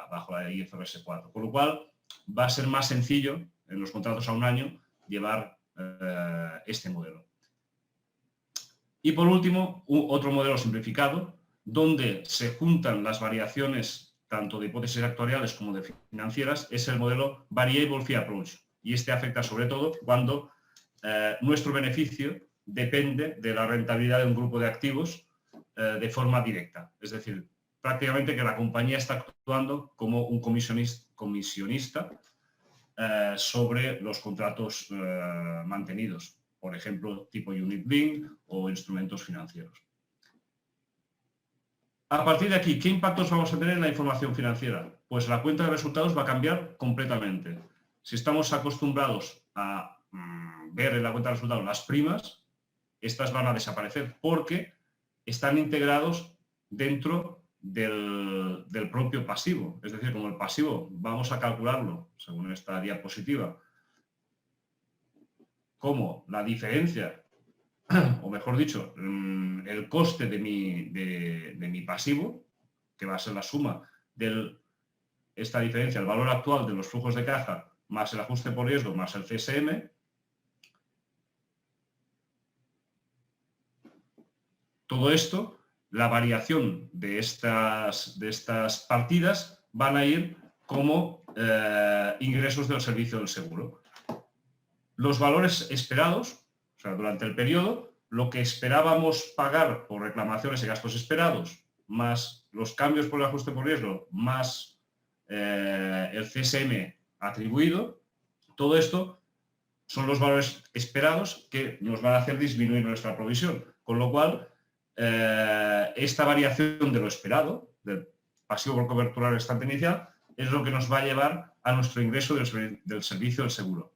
Speaker 3: bajo la IFRS 4. Con lo cual, va a ser más sencillo en los contratos a un año llevar este modelo. Y por último, otro modelo simplificado, donde se juntan las variaciones tanto de hipótesis actuariales como de financieras, es el modelo Variable Fee Approach. Y este afecta sobre todo cuando nuestro beneficio depende de la rentabilidad de un grupo de activos de forma directa. Es decir, prácticamente que la compañía está actuando como un comisionista sobre los contratos mantenidos. Por ejemplo, tipo Unit Link o instrumentos financieros. A partir de aquí, ¿qué impactos vamos a tener en la información financiera? Pues la cuenta de resultados va a cambiar completamente. Si estamos acostumbrados a ver en la cuenta de resultados las primas, estas van a desaparecer porque están integrados dentro del propio pasivo. Es decir, como el pasivo vamos a calcularlo, según esta diapositiva, como la diferencia, o mejor dicho, el coste de mi pasivo, que va a ser la suma de esta diferencia, el valor actual de los flujos de caja, más el ajuste por riesgo, más el CSM, todo esto, la variación de estas partidas van a ir como ingresos del servicio del seguro. Los valores esperados, o sea, durante el periodo, lo que esperábamos pagar por reclamaciones y gastos esperados, más los cambios por el ajuste por riesgo, más el CSM atribuido, todo esto son los valores esperados que nos van a hacer disminuir nuestra provisión. Con lo cual, esta variación de lo esperado, del pasivo por cobertura restante inicial, es lo que nos va a llevar a nuestro ingreso del servicio del seguro.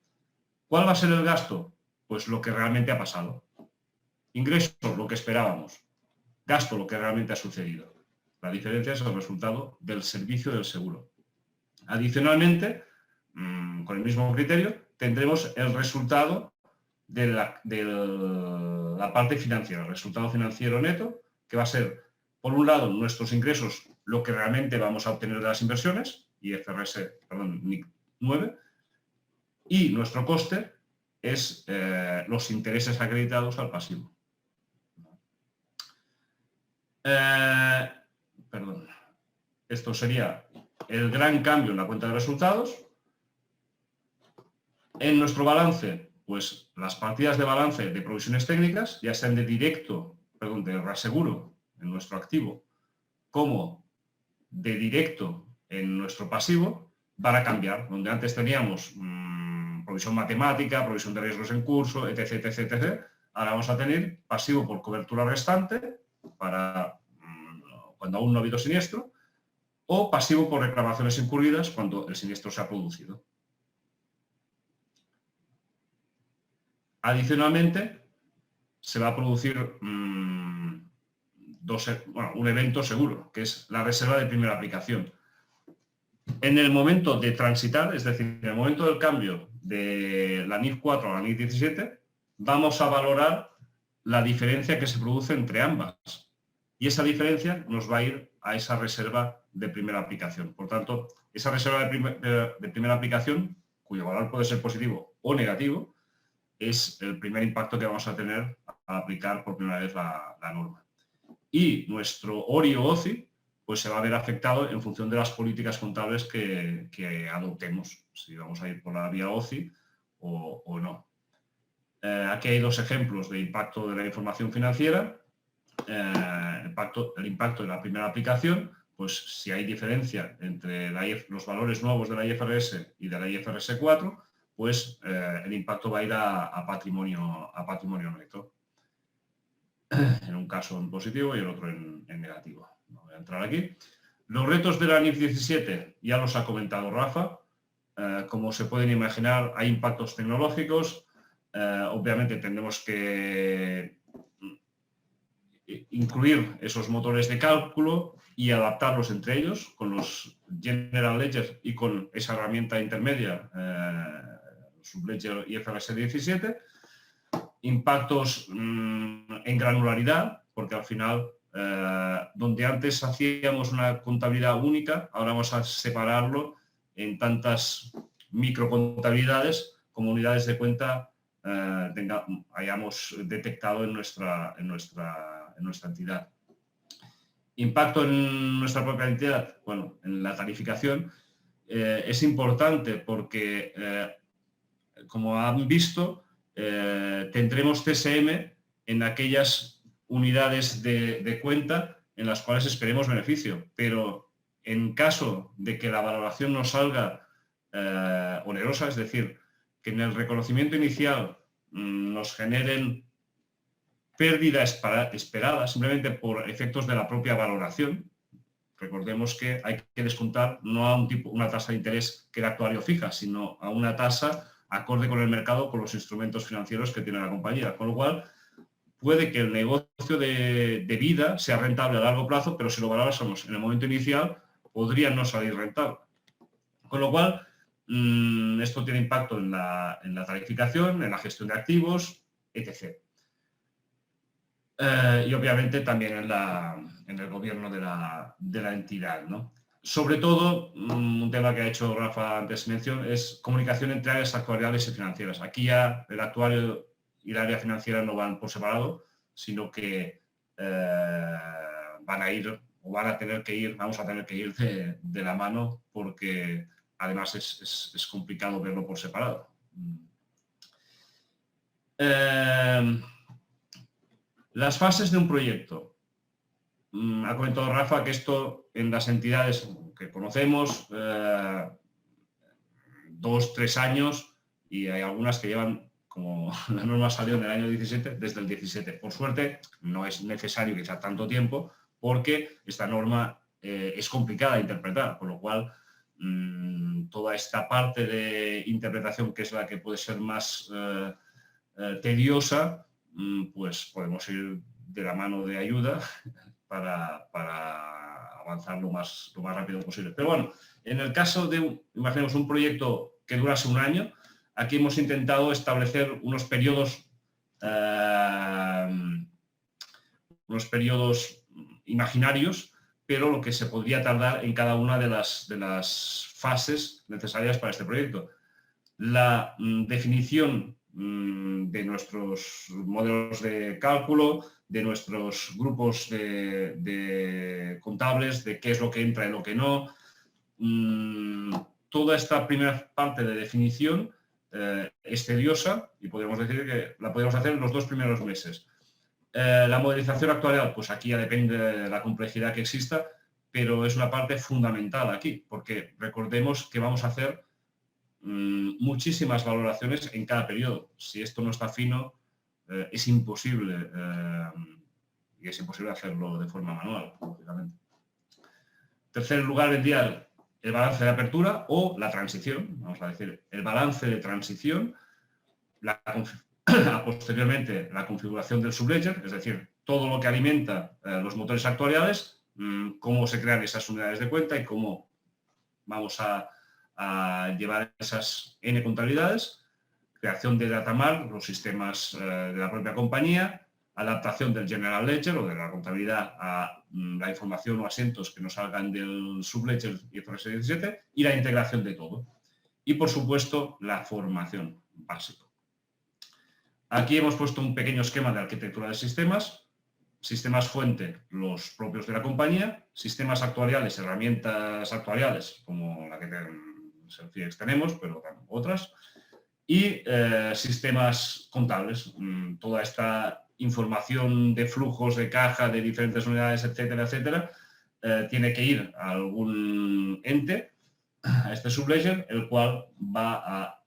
Speaker 3: ¿Cuál va a ser el gasto? Pues lo que realmente ha pasado. Ingreso, lo que esperábamos. Gasto, lo que realmente ha sucedido. La diferencia es el resultado del servicio del seguro. Adicionalmente, con el mismo criterio, tendremos el resultado de la parte financiera, el resultado financiero neto, que va a ser, por un lado, nuestros ingresos, lo que realmente vamos a obtener de las inversiones, NIC 9, y nuestro coste es los intereses acreditados al pasivo. Esto sería el gran cambio en la cuenta de resultados. En nuestro balance, pues las partidas de balance de provisiones técnicas, ya sean de reaseguro en nuestro activo, como de directo en nuestro pasivo, van a cambiar. Donde antes teníamos provisión matemática, provisión de riesgos en curso, etc., etc., etc., ahora vamos a tener pasivo por cobertura restante para cuando aún no ha habido siniestro, o pasivo por reclamaciones incurridas cuando el siniestro se ha producido. Adicionalmente, se va a producir un evento seguro, que es la reserva de primera aplicación. En el momento de transitar, es decir, en el momento del cambio de la NIF 4 a la NIF 17, vamos a valorar la diferencia que se produce entre ambas. Y esa diferencia nos va a ir a esa reserva de primera aplicación. Por tanto, esa reserva de primera aplicación, cuyo valor puede ser positivo o negativo, es el primer impacto que vamos a tener al aplicar por primera vez la norma. Y nuestro ORI o OCI pues se va a ver afectado en función de las políticas contables que adoptemos, si vamos a ir por la vía OCI o no. Aquí hay dos ejemplos de impacto de la información financiera. El impacto de la primera aplicación, pues si hay diferencia entre los valores nuevos de la IFRS y de la IFRS 4, pues el impacto va a ir a patrimonio neto. En un caso en positivo y el otro en negativo. No voy a entrar aquí. Los retos de la NIF 17 ya los ha comentado Rafa. Como se pueden imaginar, hay impactos tecnológicos. Obviamente tendremos que incluir esos motores de cálculo y adaptarlos entre ellos con los General Ledger y con esa herramienta intermedia, Subledger IFRS 17. Impactos en granularidad, porque al final, donde antes hacíamos una contabilidad única, ahora vamos a separarlo en tantas microcontabilidades como unidades de cuenta hayamos detectado en nuestra entidad. Impacto en nuestra propia entidad, bueno, en la tarificación, es importante porque, como han visto, tendremos CSM en aquellas unidades de cuenta en las cuales esperemos beneficio, pero en caso de que la valoración no salga onerosa, es decir, que en el reconocimiento inicial nos generen pérdida esperada simplemente por efectos de la propia valoración. Recordemos que hay que descontar no a una tasa de interés que el actuario fija, sino a una tasa acorde con el mercado, con los instrumentos financieros que tiene la compañía. Con lo cual, puede que el negocio de vida sea rentable a largo plazo, pero si lo valorásemos en el momento inicial, podría no salir rentable. Con lo cual, esto tiene impacto en la tarificación, en la gestión de activos, etc. Y obviamente también en el gobierno de la entidad, ¿no? Sobre todo, un tema que ha hecho Rafa antes mención es comunicación entre áreas actuariales y financieras. Aquí ya el actuario y el área financiera no van por separado, sino que van a tener que ir de la mano, porque además es complicado verlo por separado. Las fases de un proyecto. Ha comentado Rafa que esto en las entidades que conocemos, 2, 3 años, y hay algunas que llevan, como la norma salió en el año 17, desde el 17. Por suerte, no es necesario que sea tanto tiempo, porque esta norma es complicada de interpretar, con lo cual toda esta parte de interpretación, que es la que puede ser más tediosa, pues podemos ir de la mano de ayuda para avanzar lo más rápido posible. Pero bueno, en el caso de, imaginemos, un proyecto que durase un año, aquí hemos intentado establecer unos periodos imaginarios, pero lo que se podría tardar en cada una de las fases necesarias para este proyecto. La definición de nuestros modelos de cálculo, de nuestros grupos de contables, de qué es lo que entra y lo que no. Toda esta primera parte de definición es tediosa y podríamos decir que la podemos hacer en los 2 primeros meses. La modelización actuarial, pues aquí ya depende de la complejidad que exista, pero es una parte fundamental aquí, porque recordemos que vamos a hacer muchísimas valoraciones en cada periodo. Si esto no está fino, es imposible, y es imposible hacerlo de forma manual, lógicamente. Tercer lugar vendría el balance de apertura o la transición, vamos a decir, el balance de transición, posteriormente la configuración del subledger, es decir, todo lo que alimenta los motores actuariales, cómo se crean esas unidades de cuenta y cómo vamos a llevar esas N contabilidades, creación de datamart, los sistemas de la propia compañía, adaptación del General Ledger o de la contabilidad a la información o asientos que nos salgan del subledger IFRS 17 y la integración de todo. Y, por supuesto, la formación básica. Aquí hemos puesto un pequeño esquema de arquitectura de sistemas. Sistemas fuente, los propios de la compañía. Sistemas actuariales, herramientas actuariales, como la que Selfiex tenemos, pero también otras. Y sistemas contables, toda esta información de flujos de caja, de diferentes unidades, etcétera, etcétera, tiene que ir a algún ente, a este subledger, el cual va a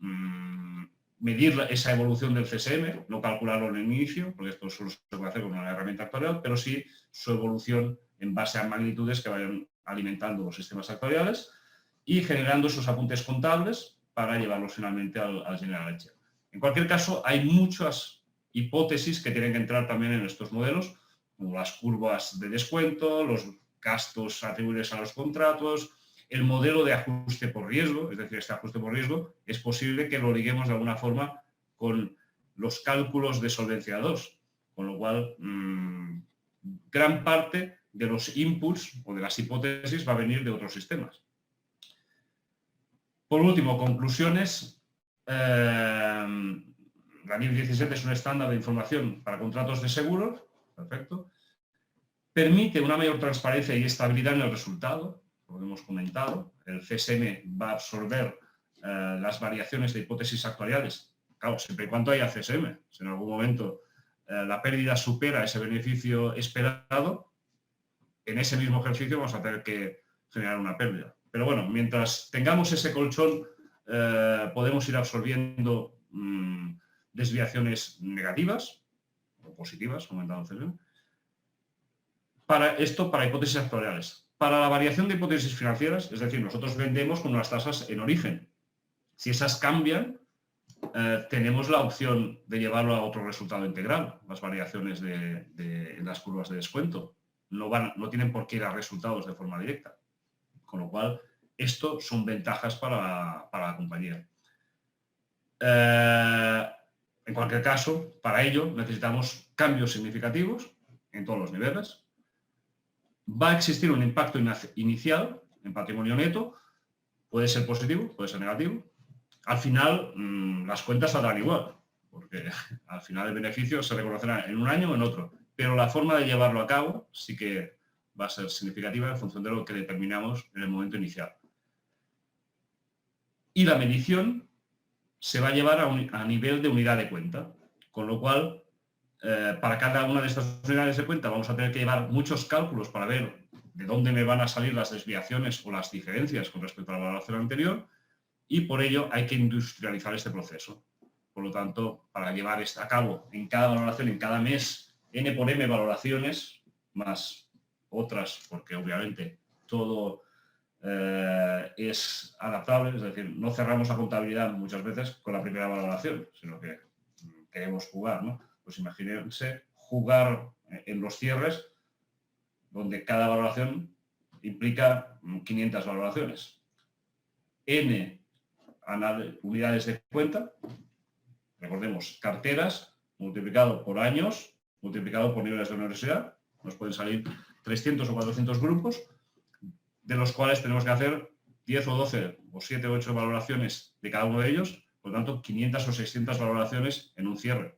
Speaker 3: medir esa evolución del CSM, no calcularlo en el inicio, porque esto solo se puede hacer con una herramienta actuarial, pero sí su evolución en base a magnitudes que vayan alimentando los sistemas actuariales y generando esos apuntes contables para llevarlos finalmente al General Ledger. En cualquier caso, hay muchas hipótesis que tienen que entrar también en estos modelos, como las curvas de descuento, los gastos atribuibles a los contratos, el modelo de ajuste por riesgo, es decir, este ajuste por riesgo, es posible que lo liguemos de alguna forma con los cálculos de solvencia 2, con lo cual gran parte de los inputs o de las hipótesis va a venir de otros sistemas. Por último, conclusiones. La NIF 17 es un estándar de información para contratos de seguros, perfecto. Permite una mayor transparencia y estabilidad en el resultado, como hemos comentado. El CSM va a absorber las variaciones de hipótesis actuariales, claro, siempre y cuando haya CSM. Si en algún momento la pérdida supera ese beneficio esperado, en ese mismo ejercicio vamos a tener que generar una pérdida. Pero bueno, mientras tengamos ese colchón, podemos ir absorbiendo desviaciones negativas o positivas, comentado CSM. Para hipótesis actuariales. Para la variación de hipótesis financieras, es decir, nosotros vendemos con unas tasas en origen. Si esas cambian, tenemos la opción de llevarlo a otro resultado integral, las variaciones de las curvas de descuento. No tienen por qué ir a resultados de forma directa. Con lo cual, esto son ventajas para la compañía. En cualquier caso, para ello necesitamos cambios significativos en todos los niveles. Va a existir un impacto inicial en patrimonio neto, puede ser positivo, puede ser negativo. Al final, las cuentas saldrán igual, porque al final el beneficio se reconocerá en un año o en otro, pero la forma de llevarlo a cabo sí que va a ser significativa en función de lo que determinamos en el momento inicial. Y la medición se va a llevar a nivel de unidad de cuenta, con lo cual para cada una de estas unidades de cuenta vamos a tener que llevar muchos cálculos para ver de dónde me van a salir las desviaciones o las diferencias con respecto a la valoración anterior, y por ello hay que industrializar este proceso. Por lo tanto, para llevar a cabo en cada valoración, en cada mes, N por M valoraciones, más otras, porque obviamente todo es adaptable, es decir, no cerramos la contabilidad muchas veces con la primera valoración, sino que queremos jugar, ¿no? Pues imagínense jugar en los cierres donde cada valoración implica 500 valoraciones. N unidades de cuenta, recordemos, carteras, multiplicado por años, multiplicado por niveles de universidad, nos pueden salir 300 o 400 grupos, de los cuales tenemos que hacer 10 o 12 o 7 o 8 valoraciones de cada uno de ellos, por lo tanto, 500 o 600 valoraciones en un cierre.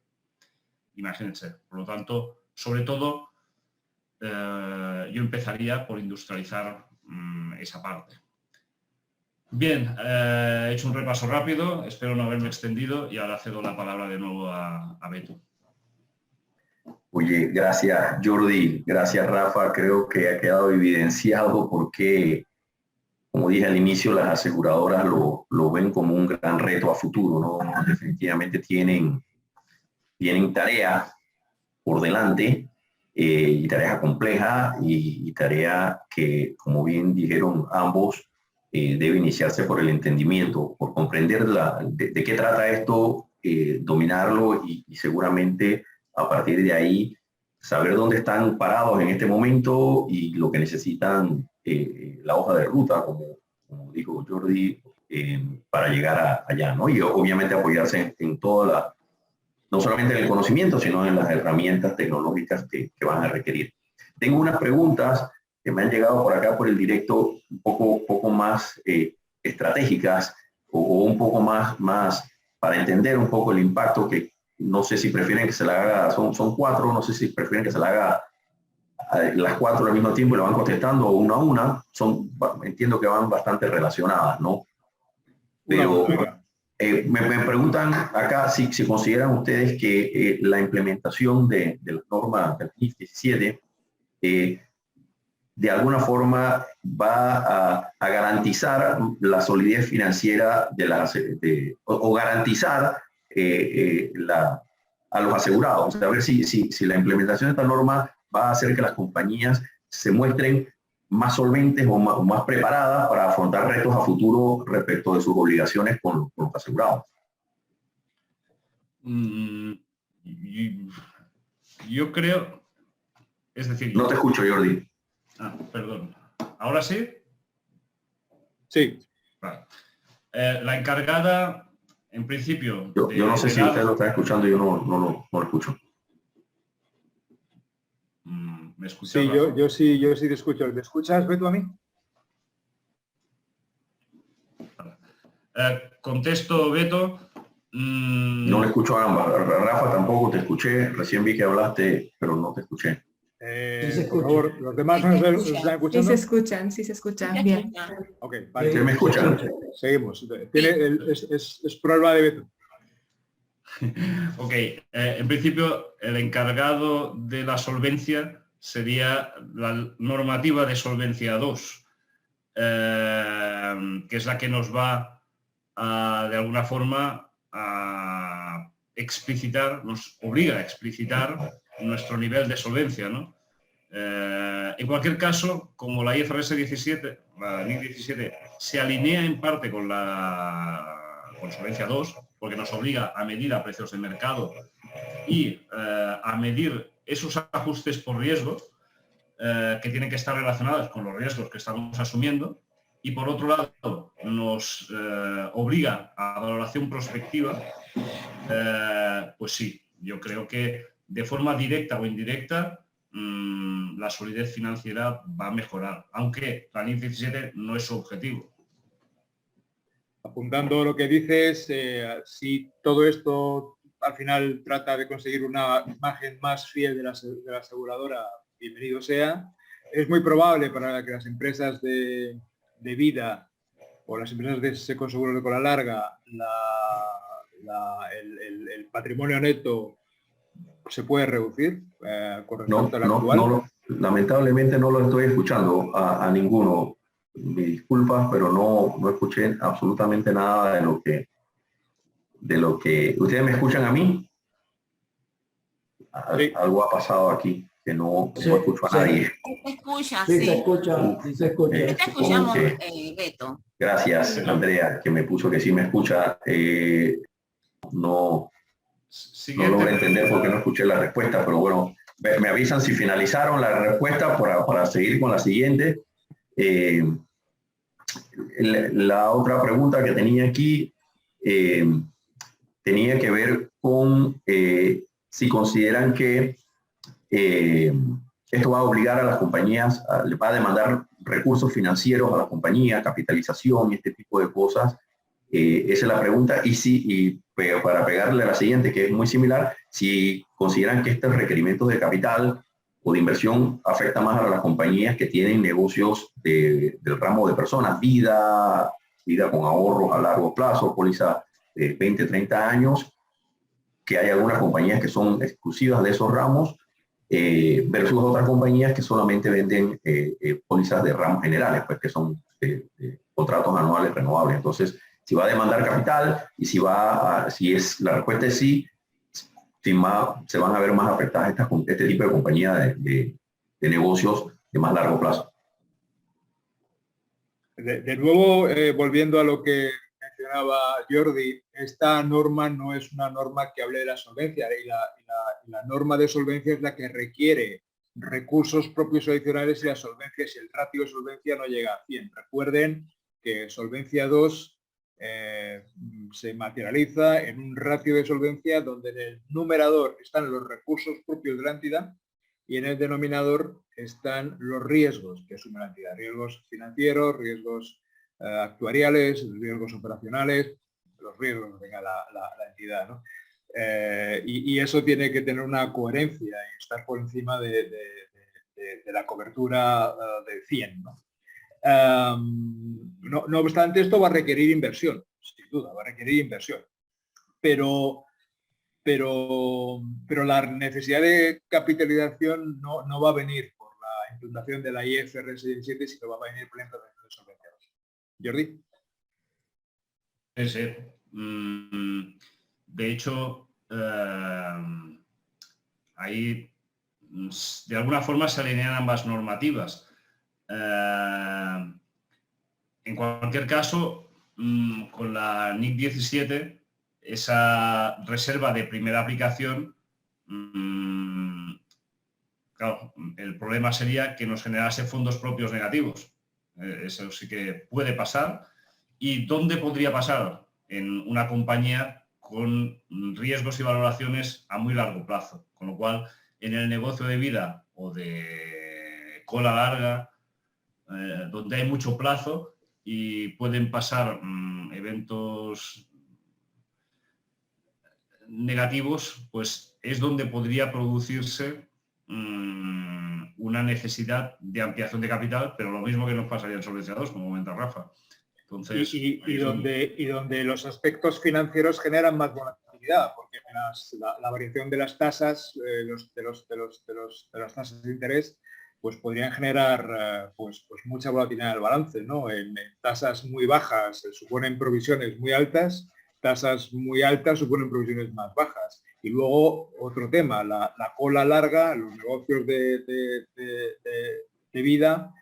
Speaker 3: Imagínense. Por lo tanto, sobre todo, yo empezaría por industrializar esa parte. Bien, he hecho un repaso rápido, espero no haberme extendido y ahora cedo la palabra de nuevo a Beto.
Speaker 1: Oye, gracias Jordi, gracias Rafa, creo que ha quedado evidenciado porque, como dije al inicio, las aseguradoras lo ven como un gran reto a futuro, ¿no? Definitivamente tienen tareas por delante, y tareas complejas y tareas que, como bien dijeron ambos, debe iniciarse por el entendimiento, por comprender de qué trata esto, dominarlo y seguramente a partir de ahí saber dónde están parados en este momento y lo que necesitan, la hoja de ruta, como dijo Jordi, para llegar allá, ¿no? Y obviamente apoyarse en toda la, no solamente en el conocimiento, sino en las herramientas tecnológicas que van a requerir. Tengo unas preguntas que me han llegado por acá por el directo, un poco más estratégicas o un poco más para entender un poco el impacto, que no sé si prefieren que se la haga, son 4, no sé si prefieren que se la haga las 4 al mismo tiempo y lo van contestando una a una. Entiendo que van bastante relacionadas, ¿no? Pero me preguntan acá si consideran ustedes que la implementación de la norma del NIF 17 de alguna forma va a garantizar la solidez financiera o garantizar a los asegurados. O sea, a ver si la implementación de esta norma va a hacer que las compañías se muestren más solventes o más preparadas para afrontar retos a futuro respecto de sus obligaciones con los asegurados.
Speaker 3: Yo creo, es decir...
Speaker 1: No te escucho, Jordi.
Speaker 3: Ah, perdón. ¿Ahora sí?
Speaker 2: Sí.
Speaker 3: Vale. La encargada, en principio...
Speaker 1: Yo no sé si usted lo está escuchando, yo no lo escucho.
Speaker 3: ¿Me escuchas?
Speaker 2: Sí, yo sí te escucho. ¿Me escuchas, Beto, a mí?
Speaker 3: Contesto, Beto.
Speaker 1: No le escucho a ambas. Rafa, tampoco te escuché. Recién vi que hablaste, pero no te escuché.
Speaker 2: Por favor, los demás no se están escuchando.
Speaker 4: Sí se escuchan bien.
Speaker 2: Ok, vale.
Speaker 1: ¿Ustedes me escuchan?
Speaker 2: Seguimos. Es prueba de Beto.
Speaker 3: Ok, en principio el encargado de la solvencia sería la normativa de solvencia 2, que es la que nos va a, de alguna forma, a explicitar, nos obliga a explicitar nuestro nivel de solvencia, ¿no? En cualquier caso, como la IFRS 17, la NIF 17, se alinea en parte con solvencia 2, porque nos obliga a medir a precios de mercado y a medir esos ajustes por riesgo que tienen que estar relacionados con los riesgos que estamos asumiendo, y por otro lado nos obliga a valoración prospectiva. Pues sí, yo creo que de forma directa o indirecta la solidez financiera va a mejorar, aunque la NIF 17 no es su objetivo.
Speaker 2: Apuntando lo que dices, si todo esto al final trata de conseguir una imagen más fiel de la aseguradora, bienvenido sea. Es muy probable para que las empresas de vida o las empresas con seguros de cola larga, el patrimonio neto se puede reducir con respecto al actual?
Speaker 1: Lamentablemente no lo estoy escuchando a ninguno. Me disculpas, pero no escuché absolutamente nada de lo que... ¿Ustedes me escuchan a mí?
Speaker 2: Sí.
Speaker 1: Algo ha pasado aquí, que no escucho a nadie.
Speaker 5: Se escucha,
Speaker 6: Sí,
Speaker 5: sí.
Speaker 6: se escucha, sí se escucha.
Speaker 5: Sí te escuchamos, Beto.
Speaker 1: Gracias, Andrea, que me puso que sí me escucha. No logro entender por qué no escuché la respuesta, pero bueno, me avisan si finalizaron la respuesta para seguir con la siguiente. La otra pregunta que tenía aquí tenía que ver con si consideran que esto va a obligar a las compañías, le va a demandar recursos financieros a la compañía, capitalización y este tipo de cosas. Esa es la pregunta. Y para pegarle a la siguiente, que es muy similar, si consideran que estos requerimientos de capital o de inversión afectan más a las compañías que tienen negocios del ramo de personas, vida con ahorros a largo plazo, póliza de 20, 30 años, que hay algunas compañías que son exclusivas de esos ramos, versus otras compañías que solamente venden pólizas de ramos generales, pues que son contratos anuales renovables. Entonces, si va a demandar capital y si es la respuesta es sí, se van a ver más afectadas este tipo de compañías de negocios de más largo plazo.
Speaker 2: De nuevo, volviendo a lo que mencionaba Jordi, esta norma no es una norma que hable de la solvencia, y la norma de solvencia es la que requiere recursos propios adicionales y la solvencia, si el ratio de solvencia no llega a 100. Recuerden que solvencia 2 se materializa en un ratio de solvencia donde en el numerador están los recursos propios de la entidad y en el denominador están los riesgos que asume la entidad, riesgos financieros, riesgos actuariales, riesgos operacionales, los riesgos que tenga la entidad, ¿no? Y eso tiene que tener una coherencia y estar por encima de la cobertura de 100, ¿no? No obstante, esto va a requerir inversión, sin duda, va a requerir inversión. Pero la necesidad de capitalización no va a venir por la implantación de la IFRS 17, sino va a venir por la implantación de solvencia 2. Jordi.
Speaker 3: Sí. De hecho, ahí de alguna forma se alinean ambas normativas. En cualquier caso, con la NIC 17, esa reserva de primera aplicación, claro, el problema sería que nos generase fondos propios negativos. Eso sí que puede pasar. ¿Y dónde podría pasar? En una compañía con riesgos y valoraciones a muy largo plazo. Con lo cual, en el negocio de vida o de cola larga, donde hay mucho plazo y pueden pasar eventos negativos, pues es donde podría producirse una necesidad de ampliación de capital, pero lo mismo que nos pasaría en Solvencia 2, como comenta Rafa. Entonces,
Speaker 2: donde los aspectos financieros generan más volatilidad, porque la variación de las tasas, de las tasas de interés, pues podrían generar pues mucha volatilidad en el balance, ¿no? En tasas muy bajas suponen provisiones muy altas, tasas muy altas suponen provisiones más bajas. Y luego otro tema, la cola larga, los negocios de vida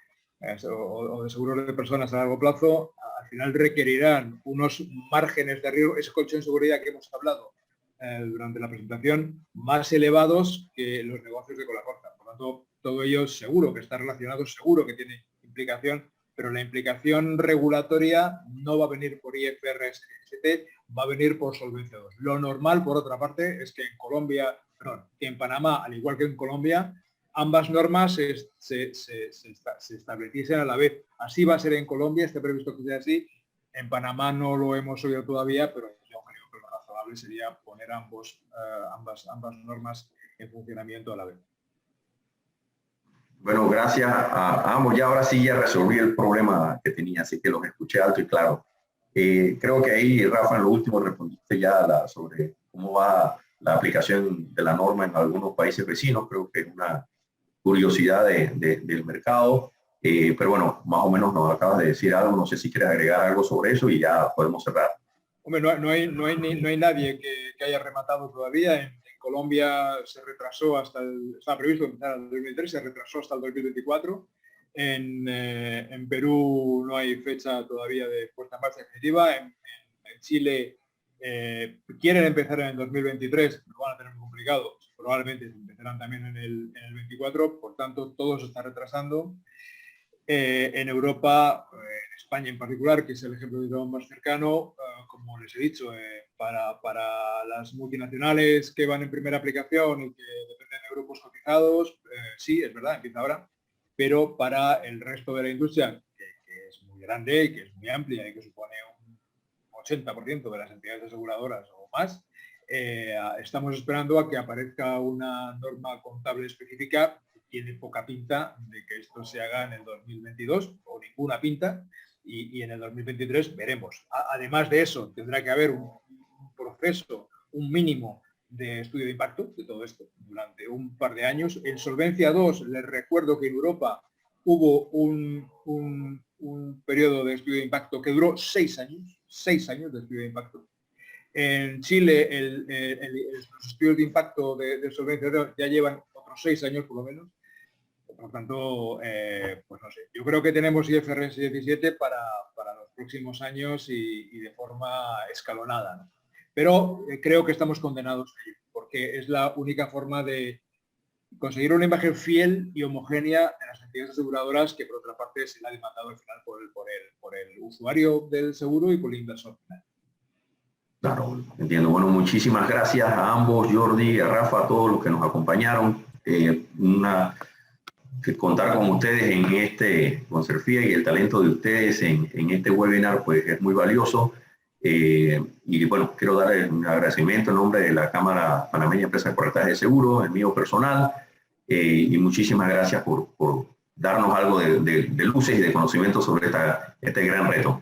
Speaker 2: o de seguros de personas a largo plazo, al final requerirán unos márgenes de riesgo, ese colchón de seguridad que hemos hablado durante la presentación, más elevados que los negocios de cola corta. Por lo tanto, todo ello seguro que está relacionado, seguro que tiene implicación, pero la implicación regulatoria no va a venir por IFRS 17, va a venir por Solvencia 2. Lo normal, por otra parte, es que en Panamá, al igual que en Colombia, ambas normas se estableciesen a la vez. Así va a ser en Colombia, está previsto que sea así. En Panamá no lo hemos oído todavía, pero yo creo que lo razonable sería poner ambas normas en funcionamiento a la vez.
Speaker 1: Bueno, gracias a ambos. Ya ahora sí ya resolví el problema que tenía, así que los escuché alto y claro. Creo que ahí, Rafa, en lo último respondiste ya sobre cómo va la aplicación de la norma en algunos países vecinos. Creo que es una curiosidad del mercado. Pero bueno, más o menos nos acabas de decir algo. No sé si quieres agregar algo sobre eso y ya podemos cerrar.
Speaker 2: Hombre, no hay nadie que haya rematado todavía. En Colombia se retrasó estaba previsto empezar en el 2023, se retrasó hasta el 2024. En Perú no hay fecha todavía de puesta en marcha definitiva. En Chile quieren empezar en el 2023, lo van a tener muy complicado. Probablemente empezarán también en el 24, por tanto todo se está retrasando. En Europa, en España en particular, que es el ejemplo de lo más cercano, como les he dicho, para las multinacionales que van en primera aplicación y que dependen de grupos cotizados, sí, es verdad, empieza ahora, pero para el resto de la industria, que es muy grande y que es muy amplia y que supone un 80% de las entidades aseguradoras o más, estamos esperando a que aparezca una norma contable específica. Tiene poca pinta de que esto se haga en el 2022 o ninguna pinta, y en el 2023 veremos. Además de eso, tendrá que haber un proceso, un mínimo de estudio de impacto de todo esto durante un par de años. En Solvencia 2, les recuerdo que en Europa hubo un periodo de estudio de impacto que duró 6 años, 6 años de estudio de impacto. En Chile, los estudios de impacto de Solvencia 2 ya llevan otros 6 años por lo menos. Por tanto, pues no sé, yo creo que tenemos IFRS 17 para los próximos años y de forma escalonada, ¿no? Pero creo que estamos condenados a ello, porque es la única forma de conseguir una imagen fiel y homogénea de las entidades aseguradoras, que por otra parte se la ha demandado al final por el usuario del seguro y por el inversor final.
Speaker 1: Claro, entiendo. Bueno, muchísimas gracias a ambos, Jordi, a Rafa, a todos los que nos acompañaron. Contar con ustedes con Serfía y el talento de ustedes en este webinar, pues es muy valioso. Y bueno, quiero dar un agradecimiento en nombre de la Cámara Panameña de Empresas de Corretaje de Seguros, el mío personal, y muchísimas gracias por darnos algo de luces y de conocimiento sobre este gran reto.